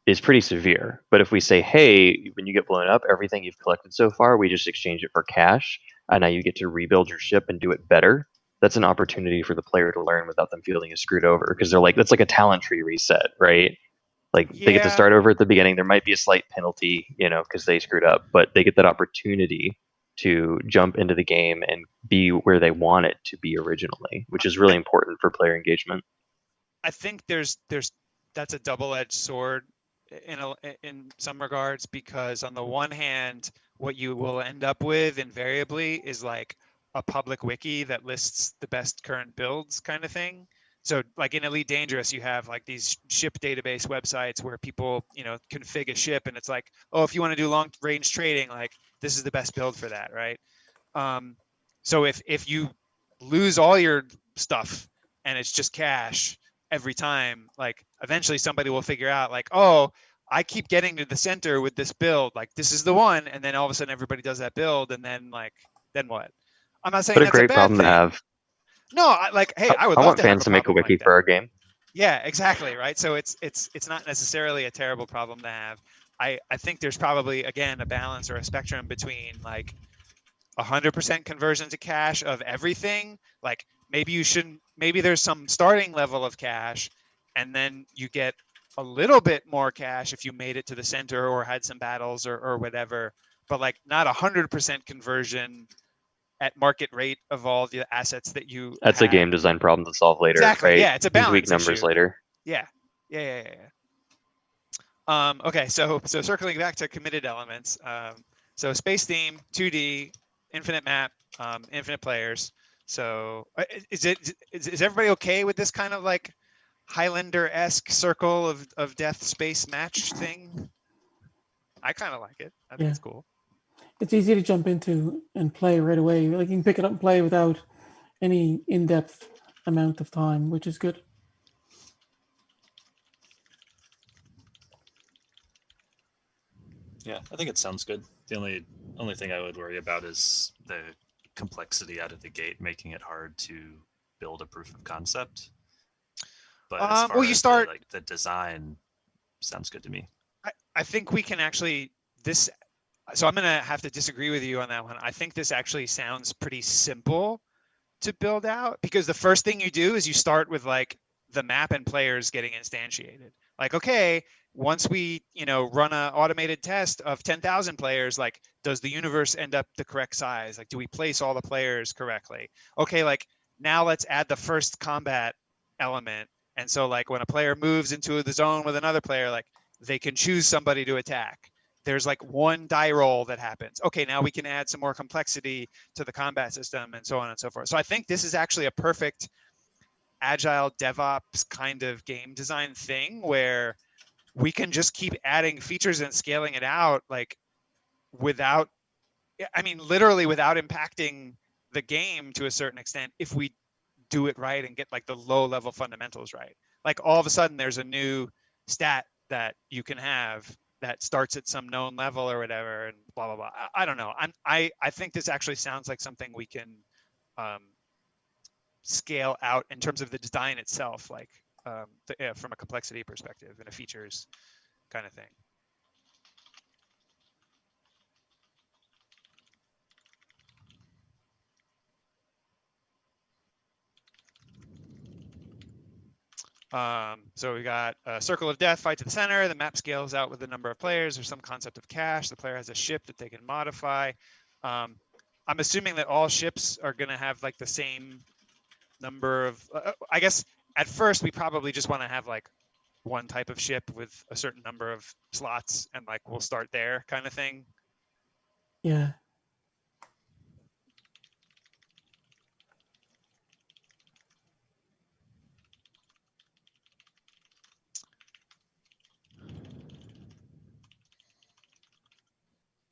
is pretty severe. But if we say, hey, when you get blown up, everything you've collected so far, we just exchange it for cash, and now you get to rebuild your ship and do it better. That's an opportunity for the player to learn without them feeling as screwed over, because they're like, that's like a talent tree reset, right? Like they get to start over at the beginning. There might be a slight penalty, because they screwed up, but they get that opportunity to jump into the game and be where they want it to be originally, which is really important for player engagement. I think there's that's a double-edged sword in some regards, because on the one hand, what you will end up with invariably is like a public wiki that lists the best current builds kind of thing. So like in Elite Dangerous, you have like these ship database websites where people, config a ship, and it's like, oh, if you want to do long range trading, like this is the best build for that, right? So if you lose all your stuff and it's just cash every time, like eventually somebody will figure out like, oh, I keep getting to the center with this build, like this is the one, and then all of a sudden everybody does that build, and then then what? I'm not saying What a that's a great bad problem to thing. have. No, hey, I would I love want to have fans a to make a problem wiki like for that. our game. Yeah, exactly, right? So it's not necessarily a terrible problem to have. I think there's probably, again, a balance or a spectrum between like 100% conversion to cache of everything. Like maybe there's some starting level of cache, and then you get a little bit more cache if you made it to the center or had some battles or whatever, but like not 100% conversion at market rate of all the assets that you That's a have. game design problem to solve later, Exactly. right? Yeah, it's a You can tweak balance numbers issue. later. Yeah. Okay, so circling back to committed elements. So space theme, 2D, infinite map, infinite players. So is everybody okay with this kind of like Highlander-esque circle of death space match thing? I kind of like it. I think Yeah. it's cool. It's easy to jump into and play right away. Like you can pick it up and play without any in-depth amount of time, which is good. Yeah, I think it sounds good. The only thing I would worry about is the complexity out of the gate, making it hard to build a proof of concept. But as far Well, you as start. the design, sounds good to me. I think we can actually this. So I'm gonna have to disagree with you on that one. I think this actually sounds pretty simple to build out, because the first thing you do is you start with like the map and players getting instantiated. Like, okay, once we run an automated test of 10,000 players, like does the universe end up the correct size? Like do we place all the players correctly? Okay, like now let's add the first combat element. And so like when a player moves into the zone with another player, like they can choose somebody to attack. There's like one die roll that happens. Okay, now we can add some more complexity to the combat system and so on and so forth. So I think this is actually a perfect agile DevOps kind of game design thing where we can just keep adding features and scaling it out like without, I mean, literally without impacting the game to a certain extent if we do it right and get like the low level fundamentals right. Like all of a sudden there's a new stat that you can have that starts at some known level or whatever, and blah blah blah. I don't know. I think this actually sounds like something we can scale out in terms of the design itself, like from a complexity perspective and a features kind of thing. So we got a circle of death, fight to the center. The map scales out with the number of players. There's some concept of cache. The player has a ship that they can modify. I'm assuming that all ships are going to have like the same number of, I guess at first we probably just want to have like one type of ship with a certain number of slots, and like we'll start there kind of thing. Yeah.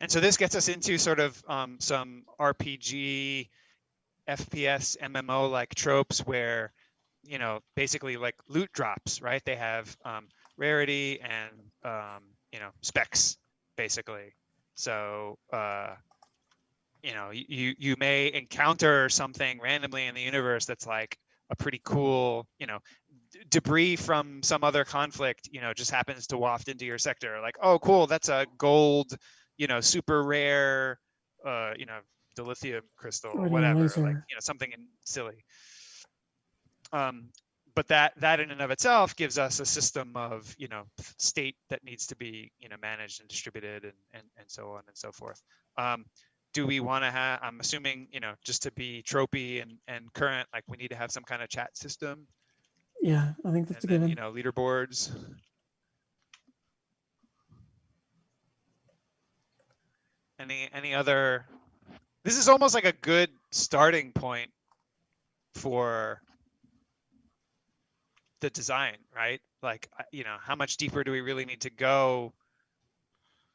And so this gets us into sort of some RPG, FPS, MMO like tropes where, basically like loot drops, right? They have rarity and, specs basically. So, you may encounter something randomly in the universe that's like a pretty cool, debris from some other conflict, just happens to waft into your sector. Like, oh, cool, that's a gold, super rare, dilithium crystal or Radium whatever, laser. like, something silly. But that in and of itself gives us a system of, state that needs to be, managed and distributed and so on and so forth. Do we want to have, I'm assuming, just to be tropey and current, like we need to have some kind of chat system. Yeah, I think that's a and then, given. leaderboards. Any other? This is almost like a good starting point for the design, right? Like, how much deeper do we really need to go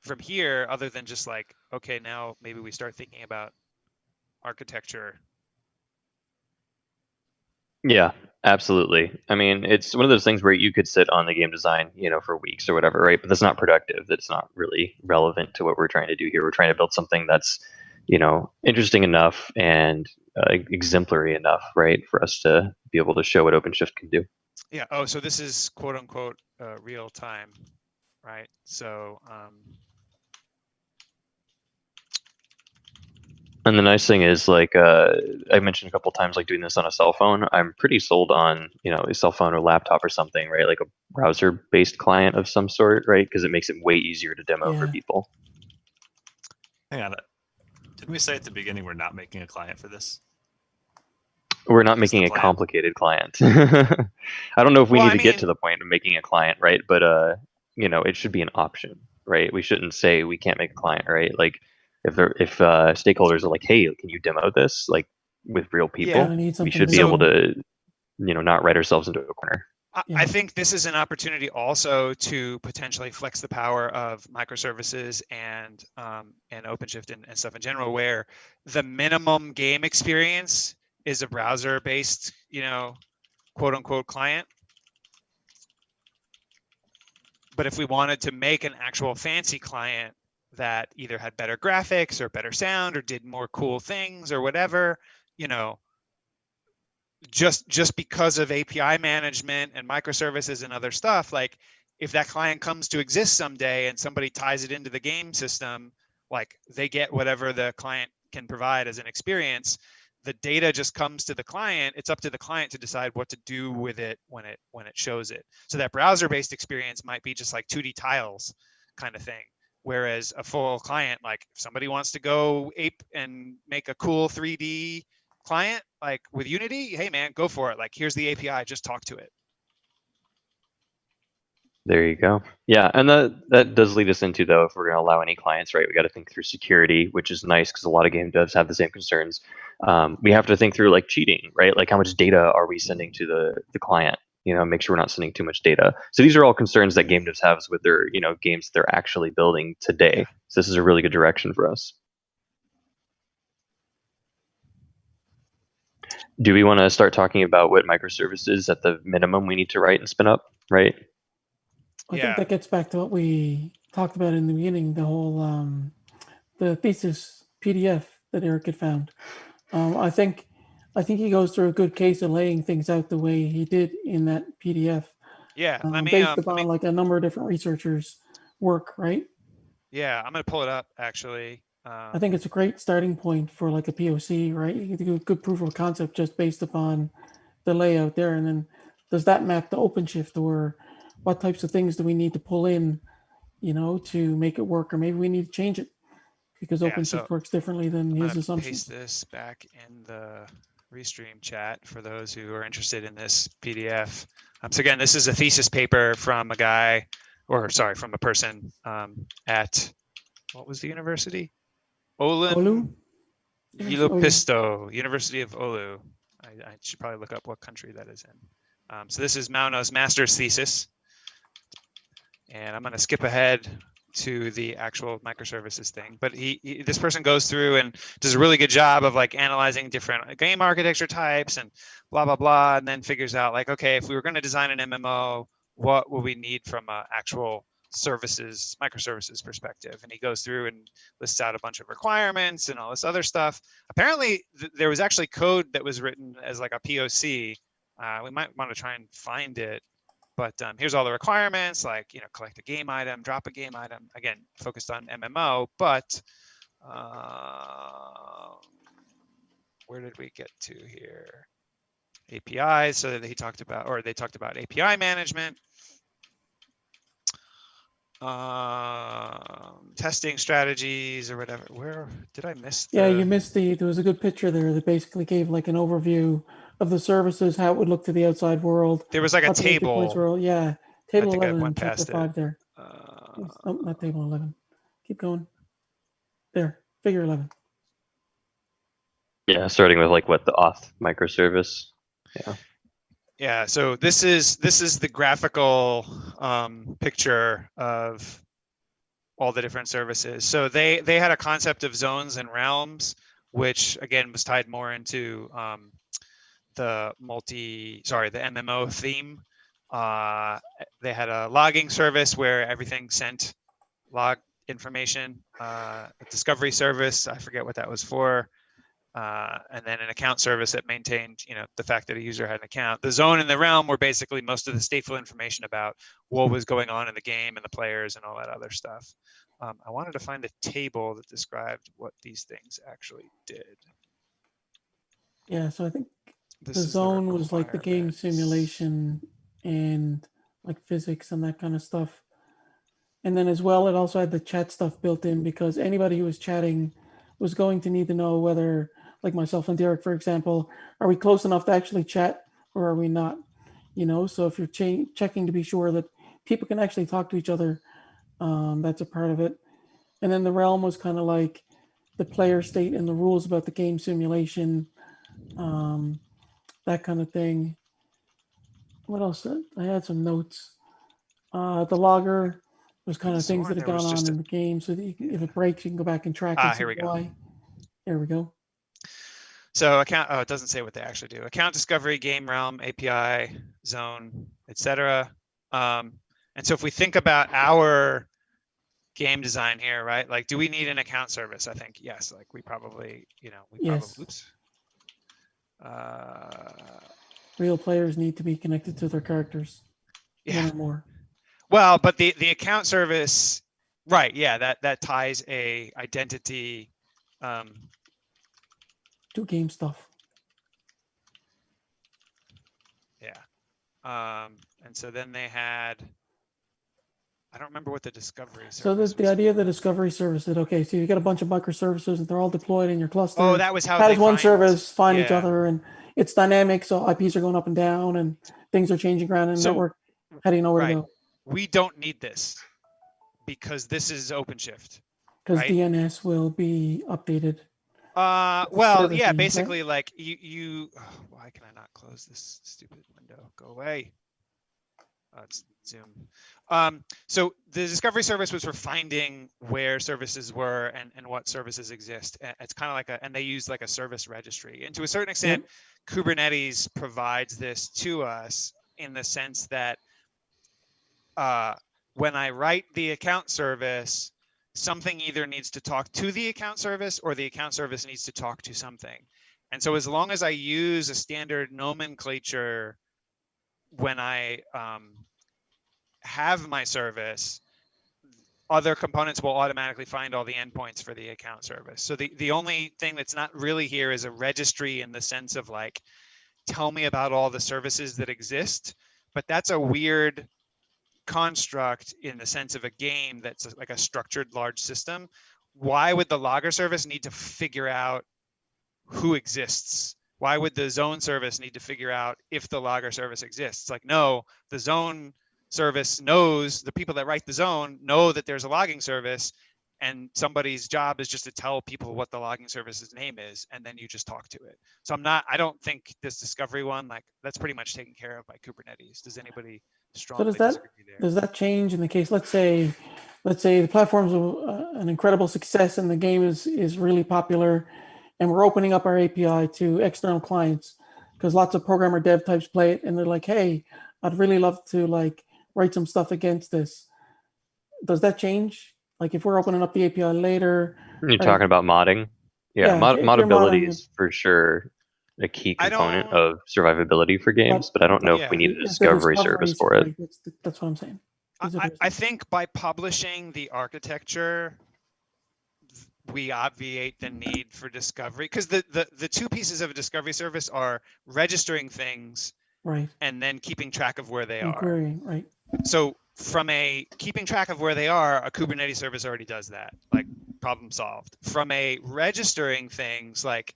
from here other than just like, okay, now maybe we start thinking about architecture. Yeah, absolutely. I mean, it's one of those things where you could sit on the game design, for weeks or whatever, right? But that's not productive. That's not really relevant to what we're trying to do here. We're trying to build something that's, interesting enough and exemplary enough, right, for us to be able to show what OpenShift can do. Yeah. Oh, so this is quote unquote real time, right? So and the nice thing is, like, I mentioned a couple times, like doing this on a cell phone. I'm pretty sold on, a cell phone or laptop or something, right? Like a browser-based client of some sort, right? Because it makes it way easier to demo for Yeah. people. Hang on. Didn't we say at the beginning we're not making a client for this? We're not What's the making a plan? complicated client. I don't know if we Well, need I to get mean- to the point of making a client, right? But it should be an option, right? We shouldn't say we can't make a client, right? Like if stakeholders are like, hey, can you demo this like with real people? Yeah. Kinda need We something should be to able do. to, not write ourselves into a corner. I Yeah. think this is an opportunity also to potentially flex the power of microservices and OpenShift and stuff in general, where the minimum game experience is a browser-based, quote unquote client. But if we wanted to make an actual fancy client that either had better graphics or better sound or did more cool things or whatever, just because of API management and microservices and other stuff, like if that client comes to exist someday and somebody ties it into the game system, like they get whatever the client can provide as an experience. The data just comes to the client. It's up to the client to decide what to do with it when it shows it. So that browser-based experience might be just like 2D tiles kind of thing. Whereas a full client, like if somebody wants to go ape and make a cool 3D client like with Unity, hey man, go for it. Like here's the API, just talk to it. There you go. Yeah, and that does lead us into, though, if we're going to allow any clients, right, we got to think through security, which is nice because a lot of game devs have the same concerns. We have to think through like cheating, right? Like how much data are we sending to the client? Make sure we're not sending too much data. So these are all concerns that game devs have with their games they're actually building today. Yeah. So this is a really good direction for us. Do we want to start talking about what microservices at the minimum we need to write and spin up, right? I Yeah. think that gets back to what we talked about in the beginning, the whole the thesis PDF that Erik had found. I think he goes through a good case of laying things out the way he did in that PDF. Yeah, Based upon like a number of different researchers' work, right? Yeah, I'm gonna pull it up actually. I think it's a great starting point for like a POC, right? You can do a good proof of concept just based upon the layout there, and then does that map to OpenShift, or what types of things do we need to pull in, to make it work, or maybe we need to change it because Yeah, OpenShift so works differently than I'm his gonna assumptions. paste this back in the Restream chat for those who are interested in this PDF. So again, this is a thesis paper from a guy, from a person at, what was the university? Olu? Yilopisto, University of Oulu. I should probably look up what country that is in. So this is Mauno's master's thesis. And I'm going to skip ahead to the actual microservices thing. But this person goes through and does a really good job of like analyzing different game architecture types and blah, blah, blah. And then figures out like, okay, if we were going to design an MMO, what will we need from an actual microservices perspective? And he goes through and lists out a bunch of requirements and all this other stuff. Apparently, there was actually code that was written as like a POC. We might want to try and find it. But here's all the requirements, like, collect a game item, drop a game item, again, focused on MMO, but where did we get to here? APIs, so that they talked about API management, testing strategies or whatever. Where did I miss? Yeah, you missed there was a good picture there that basically gave like an overview of the services, how it would look to the outside world. There was like a what the entry points table. were. Yeah, table think I 11 in went chapter past it. 5 there. Oh, not table 11. Keep going. There, figure 11. Yeah, starting with like what the auth microservice. Yeah. Yeah, so this is the graphical picture of all the different services. So they had a concept of zones and realms, which again was tied more into the MMO theme. They had a logging service where everything sent log information, a discovery service, I forget what that was for, and then an account service that maintained, the fact that a user had an account. The zone and the realm were basically most of the stateful information about what was going on in the game and the players and all that other stuff. I wanted to find a table that described what these things actually did. Yeah, so I think This the is zone was like the game requirements. simulation and like physics and that kind of stuff. And then as well, it also had the chat stuff built in because anybody who was chatting was going to need to know whether, like myself and Derek, for example, are we close enough to actually chat or are we not? So if you're checking to be sure that people can actually talk to each other, that's a part of it. And then the realm was kind of like the player state and the rules about the game simulation, that kind of thing. What else? I had some notes. The logger was kind of things that have gone on in the game, so that you can, if it breaks, you can go back and track and see why. There we go. So account. Oh, it doesn't say what they actually do. Account discovery, game realm, API, zone, etc. And so if we think about our game design here, right? Like, do we need an account service? I think yes. Like we probably, Yes. Oops. Real players need to be connected to their characters. Yeah. One or more. Well, but the account service, right? Yeah, that ties a identity to game stuff. Yeah, and so then they had. I don't remember what the discovery service. So the idea of the discovery service is okay. So you got a bunch of microservices and they're all deployed in your cluster. Oh, that was how. How does one service find yeah. each other, and it's dynamic, so IPs are going up and down, and things are changing around in the network. How do you know where to go? We don't need this because this is OpenShift. Because DNS will be updated. Well, yeah, basically, right? Like you. Oh, why can I not close this stupid window? Go away. Let's zoom. So the discovery service was for finding where services were and what services exist. It's kind of like and they use like a service registry. And to a certain extent, Kubernetes provides this to us in the sense that when I write the account service, something either needs to talk to the account service or the account service needs to talk to something. And so as long as I use a standard nomenclature when I have my service, other components will automatically find all the endpoints for the account service. So the only thing that's not really here is a registry in the sense of like, tell me about all the services that exist, but that's a weird construct in the sense of a game that's like a structured large system. Why would the logger service need to figure out who exists? Why would the zone service need to figure out if the logger service exists? Like, no, the zone service knows, the people that write the zone know that there's a logging service, and somebody's job is just to tell people what the logging service's name is, and then you just talk to it. So I don't think this discovery one, like that's pretty much taken care of by Kubernetes. Does anybody strongly disagree there? Does that change in the case? Let's say the platform's an incredible success and the game is really popular, and we're opening up our API to external clients because lots of programmer dev types play it, and they're like, hey, I'd really love to like write some stuff against this. Does that change? Like if we're opening up the API later. You're talking about modding? Yeah, moddability is for sure a key component of survivability for games, but I don't know if we need a discovery service for it. That's what I'm saying. I think by publishing the architecture, we obviate the need for discovery, because the two pieces of a discovery service are registering things, right, and then keeping track of where they are. Querying, right. So from a keeping track of where they are, a Kubernetes service already does that, like problem solved. From a registering things, like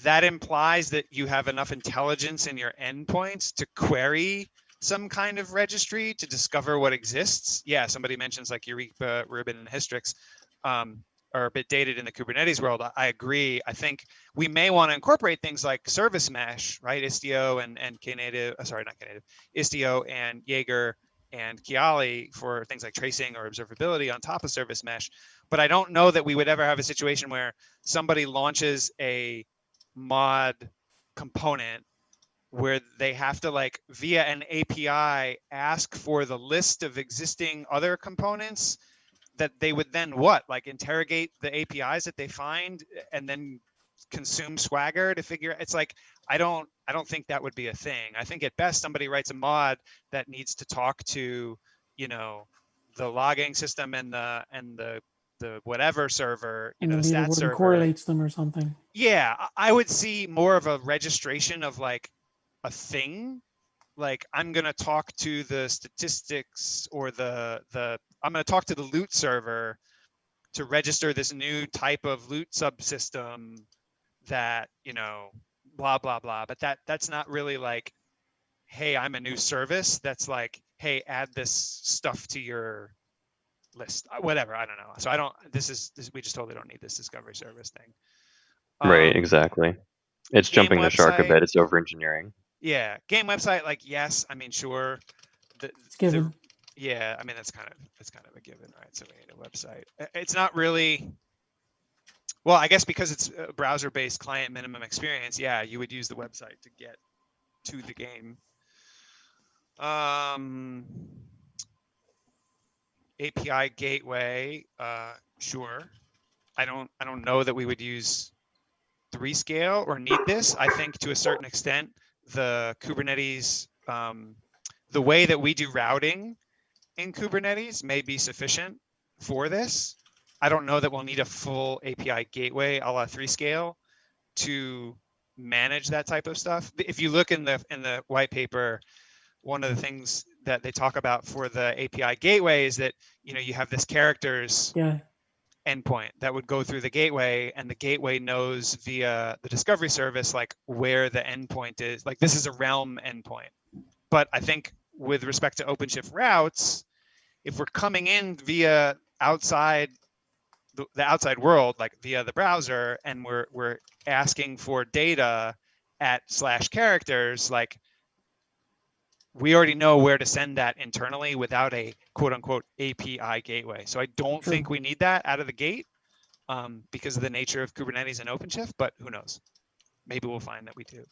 that implies that you have enough intelligence in your endpoints to query some kind of registry to discover what exists. Yeah, somebody mentions like Eureka, Ribbon, and Hystrix are a bit dated in the Kubernetes world. I agree. I think we may want to incorporate things like service mesh, right? Istio and Knative, sorry, not Knative, Istio and Jaeger and Kiali for things like tracing or observability on top of service mesh. But I don't know that we would ever have a situation where somebody launches a mod component where they have to like via an API ask for the list of existing other components that they would then what, like interrogate the APIs that they find and then consume Swagger to figure. It's like I don't think that would be a thing. I think at best somebody writes a mod that needs to talk to, you know, the logging system and the whatever server, you know, the stat server, correlates them or something. Yeah, I would see more of a registration of like a thing, like I'm going to talk to the statistics or I'm going to talk to the loot server to register this new type of loot subsystem that, you know, blah, blah, blah. But that's not really like, hey, I'm a new service. That's like, hey, add this stuff to your list, whatever. I don't know. So we just totally don't need this discovery service thing. Right, exactly. It's jumping the shark a website, bit. It's over engineering. Yeah, game website, like yes, I mean sure. It's given. Yeah, I mean that's kind of a given, right? So we need a website. It's not really. Well, I guess because it's a browser-based client minimum experience, yeah, you would use the website to get to the game. API gateway, sure. I don't know that we would use 3-scale or need this. I think to a certain extent, the Kubernetes, the way that we do routing in Kubernetes may be sufficient for this. I don't know that we'll need a full API gateway a la 3-scale to manage that type of stuff. If you look in the white paper, one of the things that they talk about for the API gateway is that, you know, you have this characters endpoint that would go through the gateway, and the gateway knows via the discovery service like where the endpoint is. Like this is a realm endpoint. But I think with respect to OpenShift routes, if we're coming in via outside the outside world, like via the browser, and we're asking for data at /characters, like we already know where to send that internally without a quote unquote API gateway. So I don't think we need that out of the gate because of the nature of Kubernetes and OpenShift, but who knows? Maybe we'll find that we do.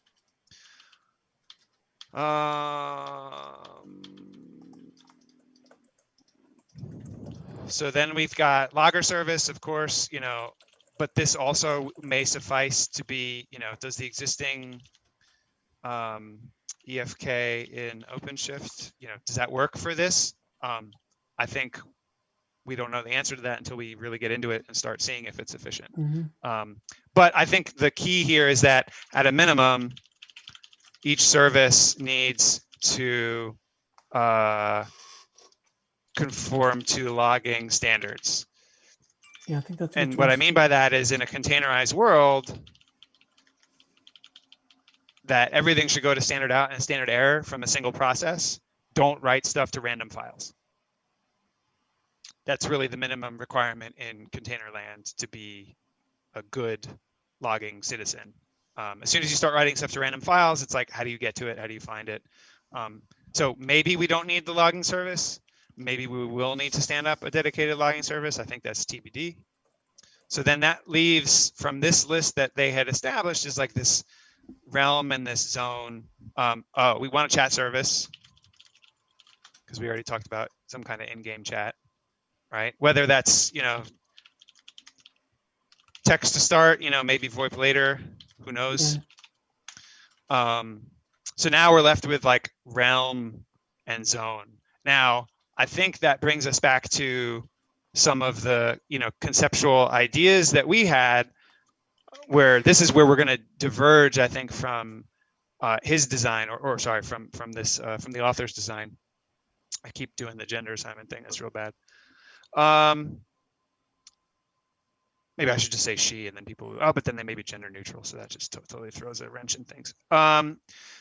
So then we've got logger service, of course, you know, but this also may suffice to be, you know, does the existing EFK in OpenShift, you know, does that work for this? I think we don't know the answer to that until we really get into it and start seeing if it's efficient. But I think the key here is that at a minimum, each service needs to conform to logging standards. Yeah, I think that's. And what I mean by that is in a containerized world, that everything should go to standard out and standard error from a single process. Don't write stuff to random files. That's really the minimum requirement in container land to be a good logging citizen. As soon as you start writing stuff to random files, it's like, how do you get to it? How do you find it? So maybe we don't need the logging service. Maybe we will need to stand up a dedicated logging service. I think that's TBD. So then that leaves from this list that they had established is like this realm and this zone. Oh, we want a chat service because we already talked about some kind of in-game chat, right? Whether that's, you know, text to start, you know, maybe VoIP later, who knows? So now we're left with like realm and zone. Now, I think that brings us back to some of the, you know, conceptual ideas that we had, where this is where we're going to diverge, I think, from his design, or sorry, from this from the author's design. I keep doing the gender assignment thing. That's real bad. maybe I should just say she, and then people, oh, but then they may be gender neutral, so that just totally throws a wrench in things.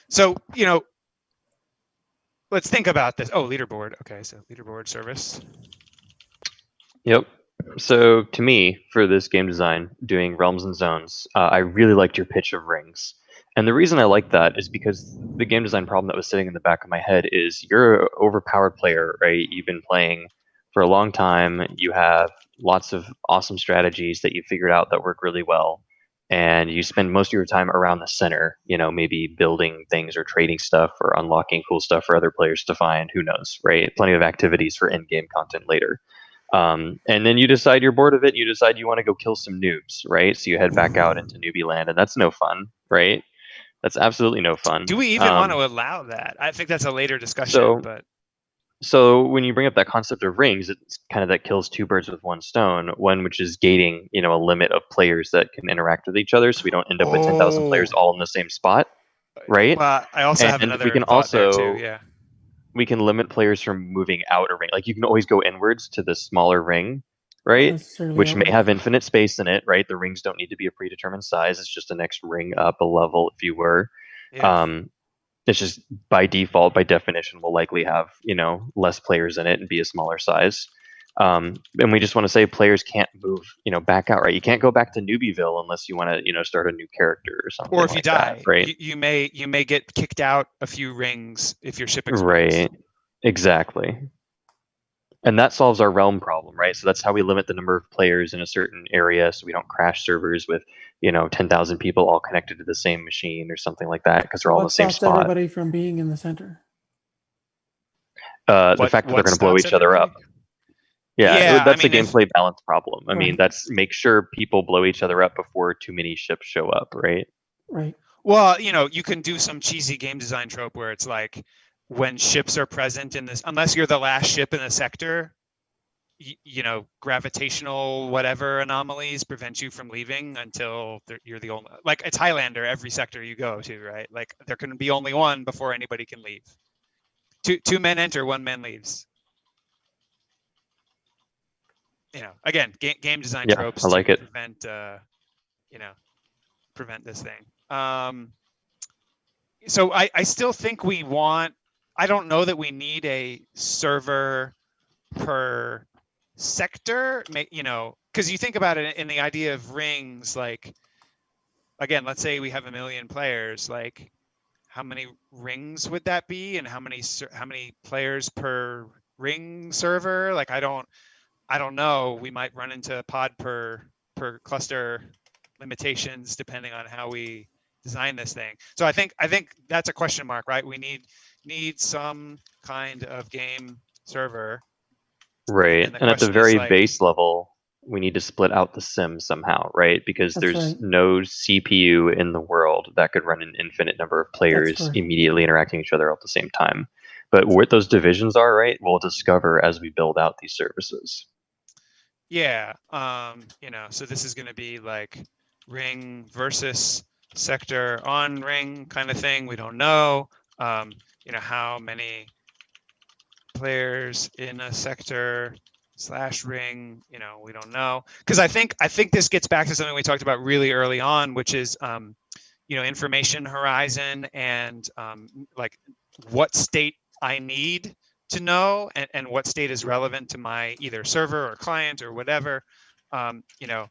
So, you know, let's think about this. Oh, leaderboard. Okay, so leaderboard service. Yep. So to me, for this game design, doing realms and zones, I really liked your pitch of rings. And the reason I like that is because the game design problem that was sitting in the back of my head is you're an overpowered player, right? You've been playing for a long time. You have lots of awesome strategies that you figured out that work really well. And you spend most of your time around the center, you know, maybe building things or trading stuff or unlocking cool stuff for other players to find. Who knows, right? Plenty of activities for in-game content later. And then you decide you're bored of it. You decide you want to go kill some noobs, right? So you head back out into newbie land, and that's no fun, right? That's absolutely no fun. Do we even want to allow that? I think that's a later discussion, so- but So when you bring up that concept of rings, it's kind of that kills two birds with one stone. One which is gating, you know, a limit of players that can interact with each other, so we don't end up with 10,000 players all in the same spot, right? well, I also have And another we can thought there also too. Yeah. we can limit players from moving out a ring. Like you can always go inwards to the smaller ring, right? necessarily Which may outward. have infinite space in it, right? The rings don't need to be a predetermined size. It's just the next ring up a level, if you were. Yeah. It's just by default, by definition, will likely have, you know, less players in it and be a smaller size. And we just want to say players can't move, you know, back out, right? You can't go back to Newbieville unless you want to, you know, start a new character or something. Or if you like die, that, right? you may get kicked out a few rings if your ship explodes. Right. Exactly. And that solves our realm problem, right? So that's how we limit the number of players in a certain area, so we don't crash servers with, you know, 10,000 people all connected to the same machine or something like that, because they're all in the What same stops spot. everybody from being in the center? The fact that they're going to blow each other up. Yeah, that's a gameplay balance problem. I mean, that's make sure people blow each other up before too many ships show up, right? Right. Well, you know, you can do some cheesy game design trope where it's like when ships are present in this, unless you're the last ship in the sector, you know, gravitational whatever anomalies prevent you from leaving until you're the only, like it's Highlander every sector you go to, right? Like there can be only one before anybody can leave. Two men enter, one man leaves. You know, again, game design tropes I like to it. prevent, you know, prevent this thing. So I still think we want, I don't know that we need a server per sector, you know, because you think about it in the idea of rings, like, again, let's say we have 1 million players, like how many rings would that be? And how many players per ring server? Like, I don't know. We might run into pod per cluster limitations depending on how we design this thing. So I think that's a question mark, right? We need some kind of game server. Right. And at the very base level, we need to split out the sim somehow, right? Because there's no CPU in the world that could run an infinite number of players immediately interacting with each other at the same time. But what those divisions are, right, we'll discover as we build out these services. Yeah. You know, so this is going to be like ring versus sector on ring kind of thing. We don't know, you know, how many players in a sector / ring, you know, we don't know. Because I think this gets back to something we talked about really early on, which is, you know, information horizon and like what state I need to know and what state is relevant to my either server or client or whatever. You know,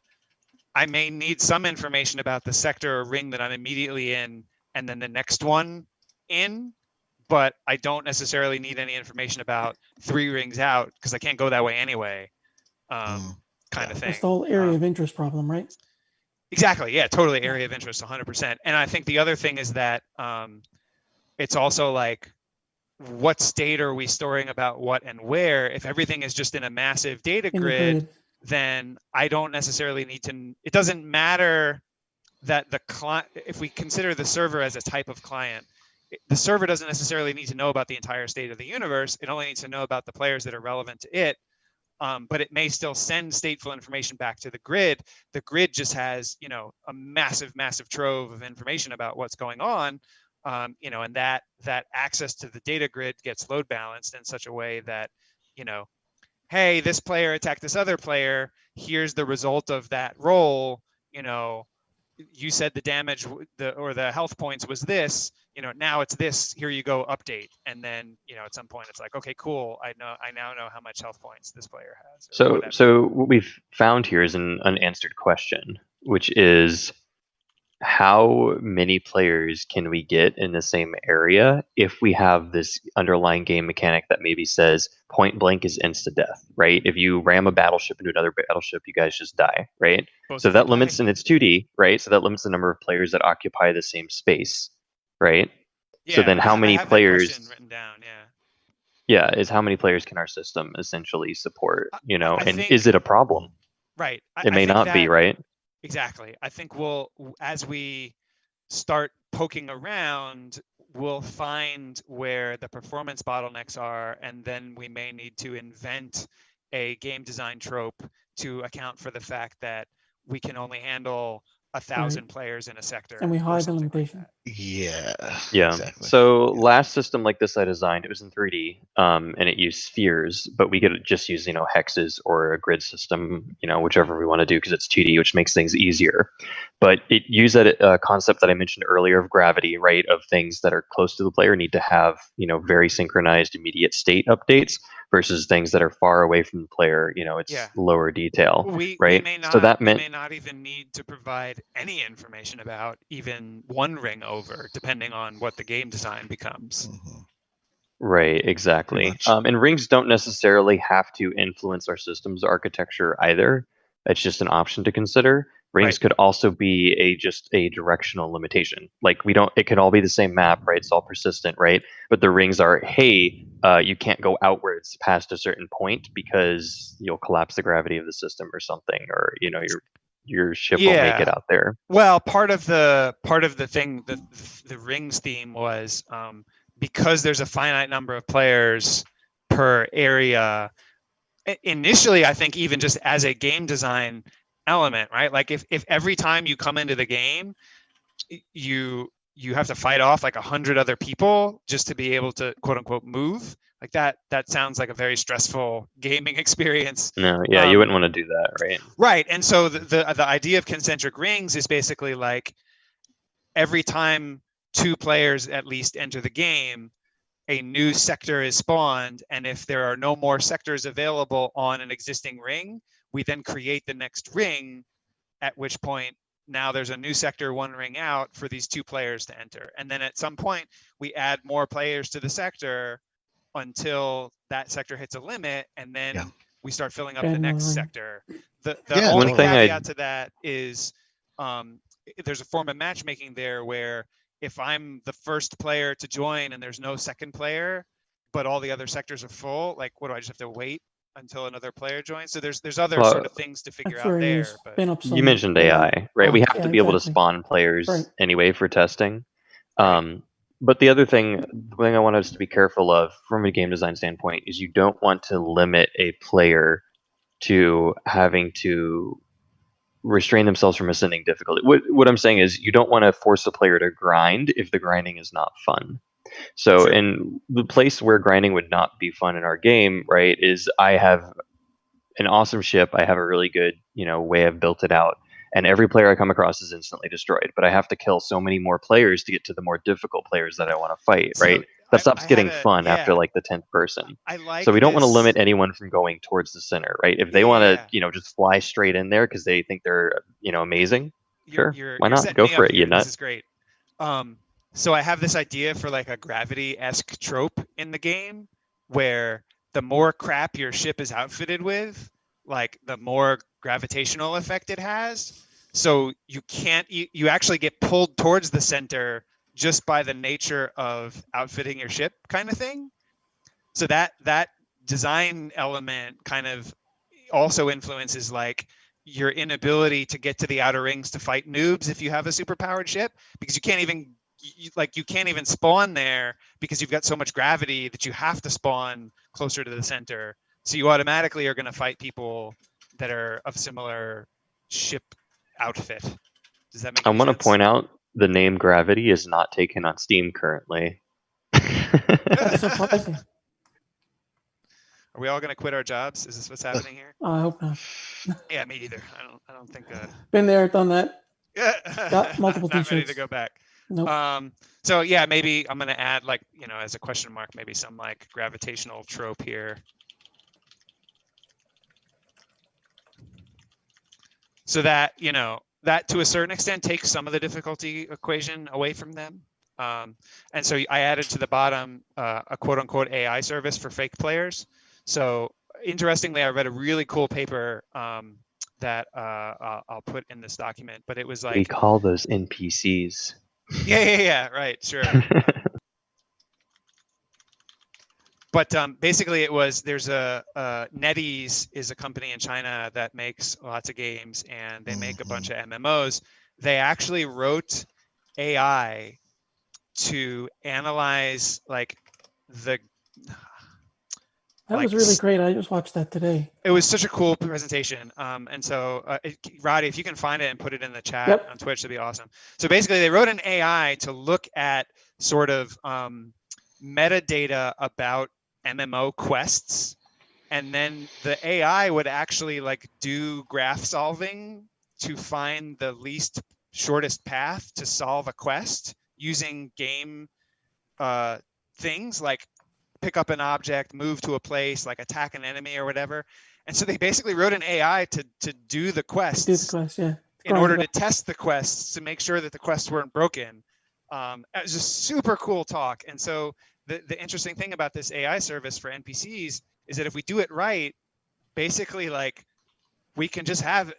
I may need some information about the sector or ring that I'm immediately in and then the next one in, but I don't necessarily need any information about 3 rings out because I can't go that way anyway, kind of thing. That's the whole area of interest problem, right? Exactly. Yeah, totally area of interest, 100%. And I think the other thing is that it's also like, what state are we storing about what and where? If everything is just in a massive data grid, then I don't necessarily need to, it doesn't matter that the client, if we consider the server as a type of client, the server doesn't necessarily need to know about the entire state of the universe. It only needs to know about the players that are relevant to it. But it may still send stateful information back to the grid. The grid just has, you know, a massive, massive trove of information about what's going on. You know, and that access to the data grid gets load balanced in such a way that, you know, hey, this player attacked this other player. here's the result of that roll, you know, you said the damage or the health points was this, you know, now it's this, here you go, update. And then, you know, at some point it's like, okay, cool, I now know how much health points this player has. So what we've found here is an unanswered question, which is how many players can we get in the same area if we have this underlying game mechanic that maybe says point blank is insta death, right? If you ram a battleship into another battleship, you guys just die, right? So that limits, and it's 2D, right? So that limits the number of players that occupy the same space, right? Yeah, so then how I many have that players question written down, yeah. Yeah, is how many players can our system essentially support, you know, I and think- is it a problem? Right. It may not be, right? Exactly. I think as we start poking around, we'll find where the performance bottlenecks are, and then we may need to invent a game design trope to account for the fact that we can only handle 1,000 players in a sector. And we or hide the something like limitation. that. Yeah. Exactly. So last system like this I designed, it was in 3D, and it used spheres, but we could just use, you know, hexes or a grid system, you know, whichever we want to do because it's 2D, which makes things easier. But it used that concept that I mentioned earlier of gravity, right? Of things that are close to the player need to have, you know, very synchronized immediate state updates versus things that are far away from the player, you know, it's lower detail, right? So that meant we may not even need to provide any information about even one ring over, depending on what the game design becomes. Right, exactly. And rings don't necessarily have to influence our system's architecture either. It's just an option to consider. Rings could also be just a directional limitation. Like it could all be the same map, right? It's all persistent, right? But the rings are, hey, you can't go outwards past a certain point because you'll collapse the gravity of the system or something, or you know your ship won't make it out there. Well, part of the thing, the rings theme was because there's a finite number of players per area. Initially, I think even just as a game design element, right? Like if every time you come into the game, you have to fight off like 100 other people just to be able to quote unquote move, like that sounds like a very stressful gaming experience. No, yeah, you wouldn't want to do that, right? Right. And so the idea of concentric rings is basically like every time 2 players at least enter the game, a new sector is spawned, and if there are no more sectors available on an existing ring, we then create the next ring, at which point now there's a new sector 1 ring out for these 2 players to enter. And then at some point we add more players to the sector until that sector hits a limit, and then we start filling up the next sector. The only caveat to that is there's a form of matchmaking there where if I'm the first player to join and there's no second player, but all the other sectors are full, like what do I just have to wait until another player joins? So there's other sort of things to figure out there. But you mentioned AI, right? We have to be able to spawn players anyway for testing. But the thing I want us to be careful of from a game design standpoint is you don't want to limit a player to having to restrain themselves from ascending difficulty. What I'm saying is you don't want to force a player to grind if the grinding is not fun. So in the place where grinding would not be fun in our game, right, is I have an awesome ship. I have a really good, you know, way I've built it out. And every player I come across is instantly destroyed. But I have to kill so many more players to get to the more difficult players that I want to fight, right? That stops getting fun after like the 10th person. So we don't want to limit anyone from going towards the center, right? If they want to, you know, just fly straight in there because they think they're, you know, amazing, why not? Go for it, you nut. This is great. So I have this idea for like a gravity-esque trope in the game where the more crap your ship is outfitted with, like the more gravitational effect it has. So you actually get pulled towards the center just by the nature of outfitting your ship kind of thing. So that design element kind of also influences like your inability to get to the outer rings to fight noobs if you have a super powered ship, because you can't even spawn there because you've got so much gravity that you have to spawn closer to the center. So you automatically are going to fight people that are of similar ship outfit. Does that make sense? I want to point out the name Gravity is not taken on Steam currently. That's surprising. Are we all going to quit our jobs? Is this what's happening here? I hope not. Yeah, me either. I don't think. Been there, done that. Yeah. Got multiple Not ready to t-shirts. go back. Nope. So yeah, maybe I'm going to add like, as a question mark, maybe some like gravitational trope here. So that, that to a certain extent takes some of the difficulty equation away from them. And so I added to the bottom a quote unquote AI service for fake players. So interestingly, I read a really cool paper that I'll put in this document, but it was like, We call those NPCs. Yeah, right, sure. But basically there's NetEase is a company in China that makes lots of games, and they make a bunch of MMOs. They actually wrote AI to analyze like That was really great. I just watched that today. It was such a cool presentation. And so Roddy, if you can find it and put it in the chat on Twitch, that'd be awesome. So basically they wrote an AI to look at sort of metadata about MMO quests, and then the AI would actually like do graph solving to find the least shortest path to solve a quest using game things like pick up an object, move to a place, like attack an enemy or whatever. And so they basically wrote an AI to do the quests. Do the quest, yeah. In order to test the quests to make sure that the quests weren't broken. It was a super cool talk. And so the interesting thing about this AI service for NPCs is that if we do it right, basically like we can just have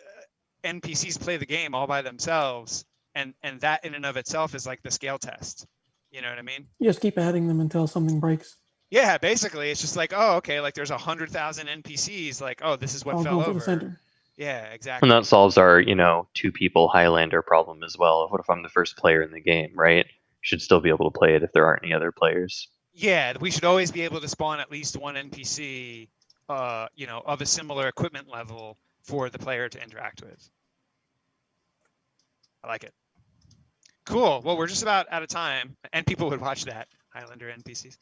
NPCs play the game all by themselves. And that in and of itself is like the scale test. You know what I mean? You just keep adding them until something breaks. Yeah, basically it's just like, oh, okay, like there's 100,000 NPCs, like, oh, this is what fell over. The center. Yeah, exactly. And that solves our, 2 people Highlander problem as well. What if I'm the first player in the game, right? You should still be able to play it if there aren't any other players. Yeah, we should always be able to spawn at least one NPC, of a similar equipment level for the player to interact with. I like it. Cool. Well, we're just about out of time, and people would watch that, Highlander NPCs.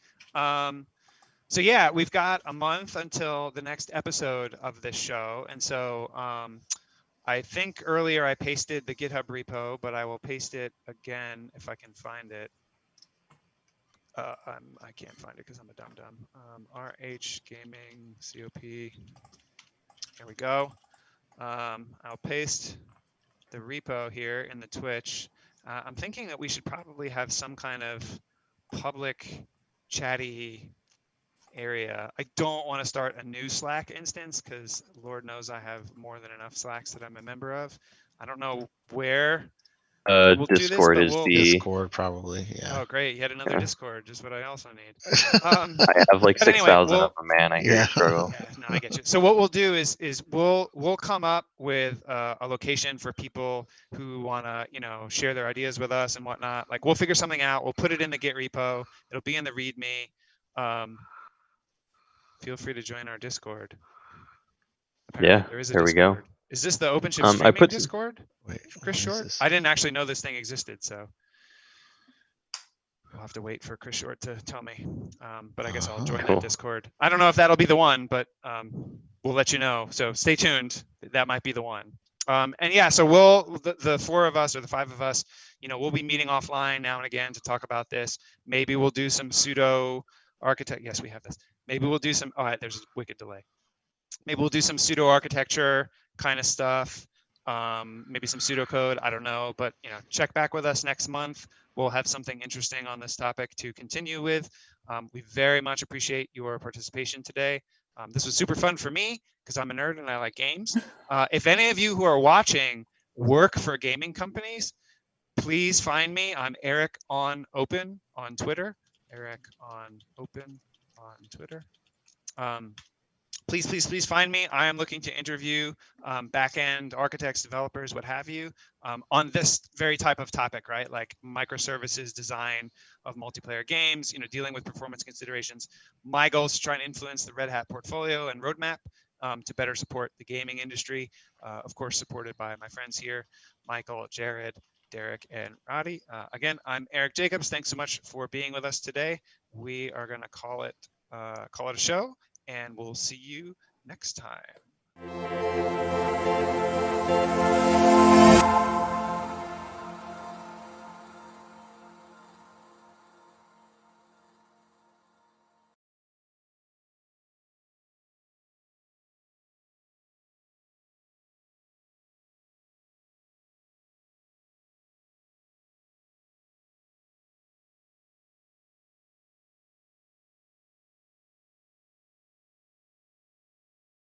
So yeah, we've got a month until the next episode of this show. And so I think earlier I pasted the GitHub repo, but I will paste it again if I can find it. I can't find it because I'm a dum-dum. RH Gaming COP. Here we go. I'll paste the repo here in the Twitch. I'm thinking that we should probably have some kind of public chatty area. I don't want to start a new Slack instance because Lord knows I have more than enough Slacks that I'm a member of. I don't know where we'll Discord do this, is the Discord probably. Yeah. Oh, great! Yet another Discord, just what I also need. I have like 6,000 of them, man. I hear you struggle. Yeah, no, I get you. So what we'll do is we'll come up with a location for people who want to share their ideas with us and whatnot. Like we'll figure something out. We'll put it in the Git repo. It'll be in the README. Feel free to join our Discord. Apparently, there we go. Is this the OpenShift streaming Discord? Wait, Chris Short? I didn't actually know this thing existed, so we'll have to wait for Chris Short to tell me. But I guess I'll join that Discord. I don't know if that'll be the one, but we'll let you know. So stay tuned. That might be the one. And yeah, so the 4 of us or the 5 of us, we'll be meeting offline now and again to talk about this. Maybe we'll do some pseudo architect. Yes, we have this. Maybe we'll do some. Oh, there's a wicked delay. Maybe we'll do some pseudo architecture kind of stuff. Maybe some pseudocode. I don't know, but check back with us next month. We'll have something interesting on this topic to continue with. We very much appreciate your participation today. This was super fun for me because I'm a nerd and I like games. If any of you who are watching work for gaming companies, please find me. I'm Erik on Open on Twitter. Erik on Open on Twitter. Please find me. I am looking to interview back-end architects, developers, what have you, on this very type of topic, right? Like microservices design of multiplayer games, dealing with performance considerations. My goal is to try and influence the Red Hat portfolio and roadmap to better support the gaming industry. Of course, supported by my friends here, Michael, Jared, Derek, and Roddy. Again, I'm Erik Jacobs. Thanks so much for being with us today. We are going to call it a show. and we'll see you next time.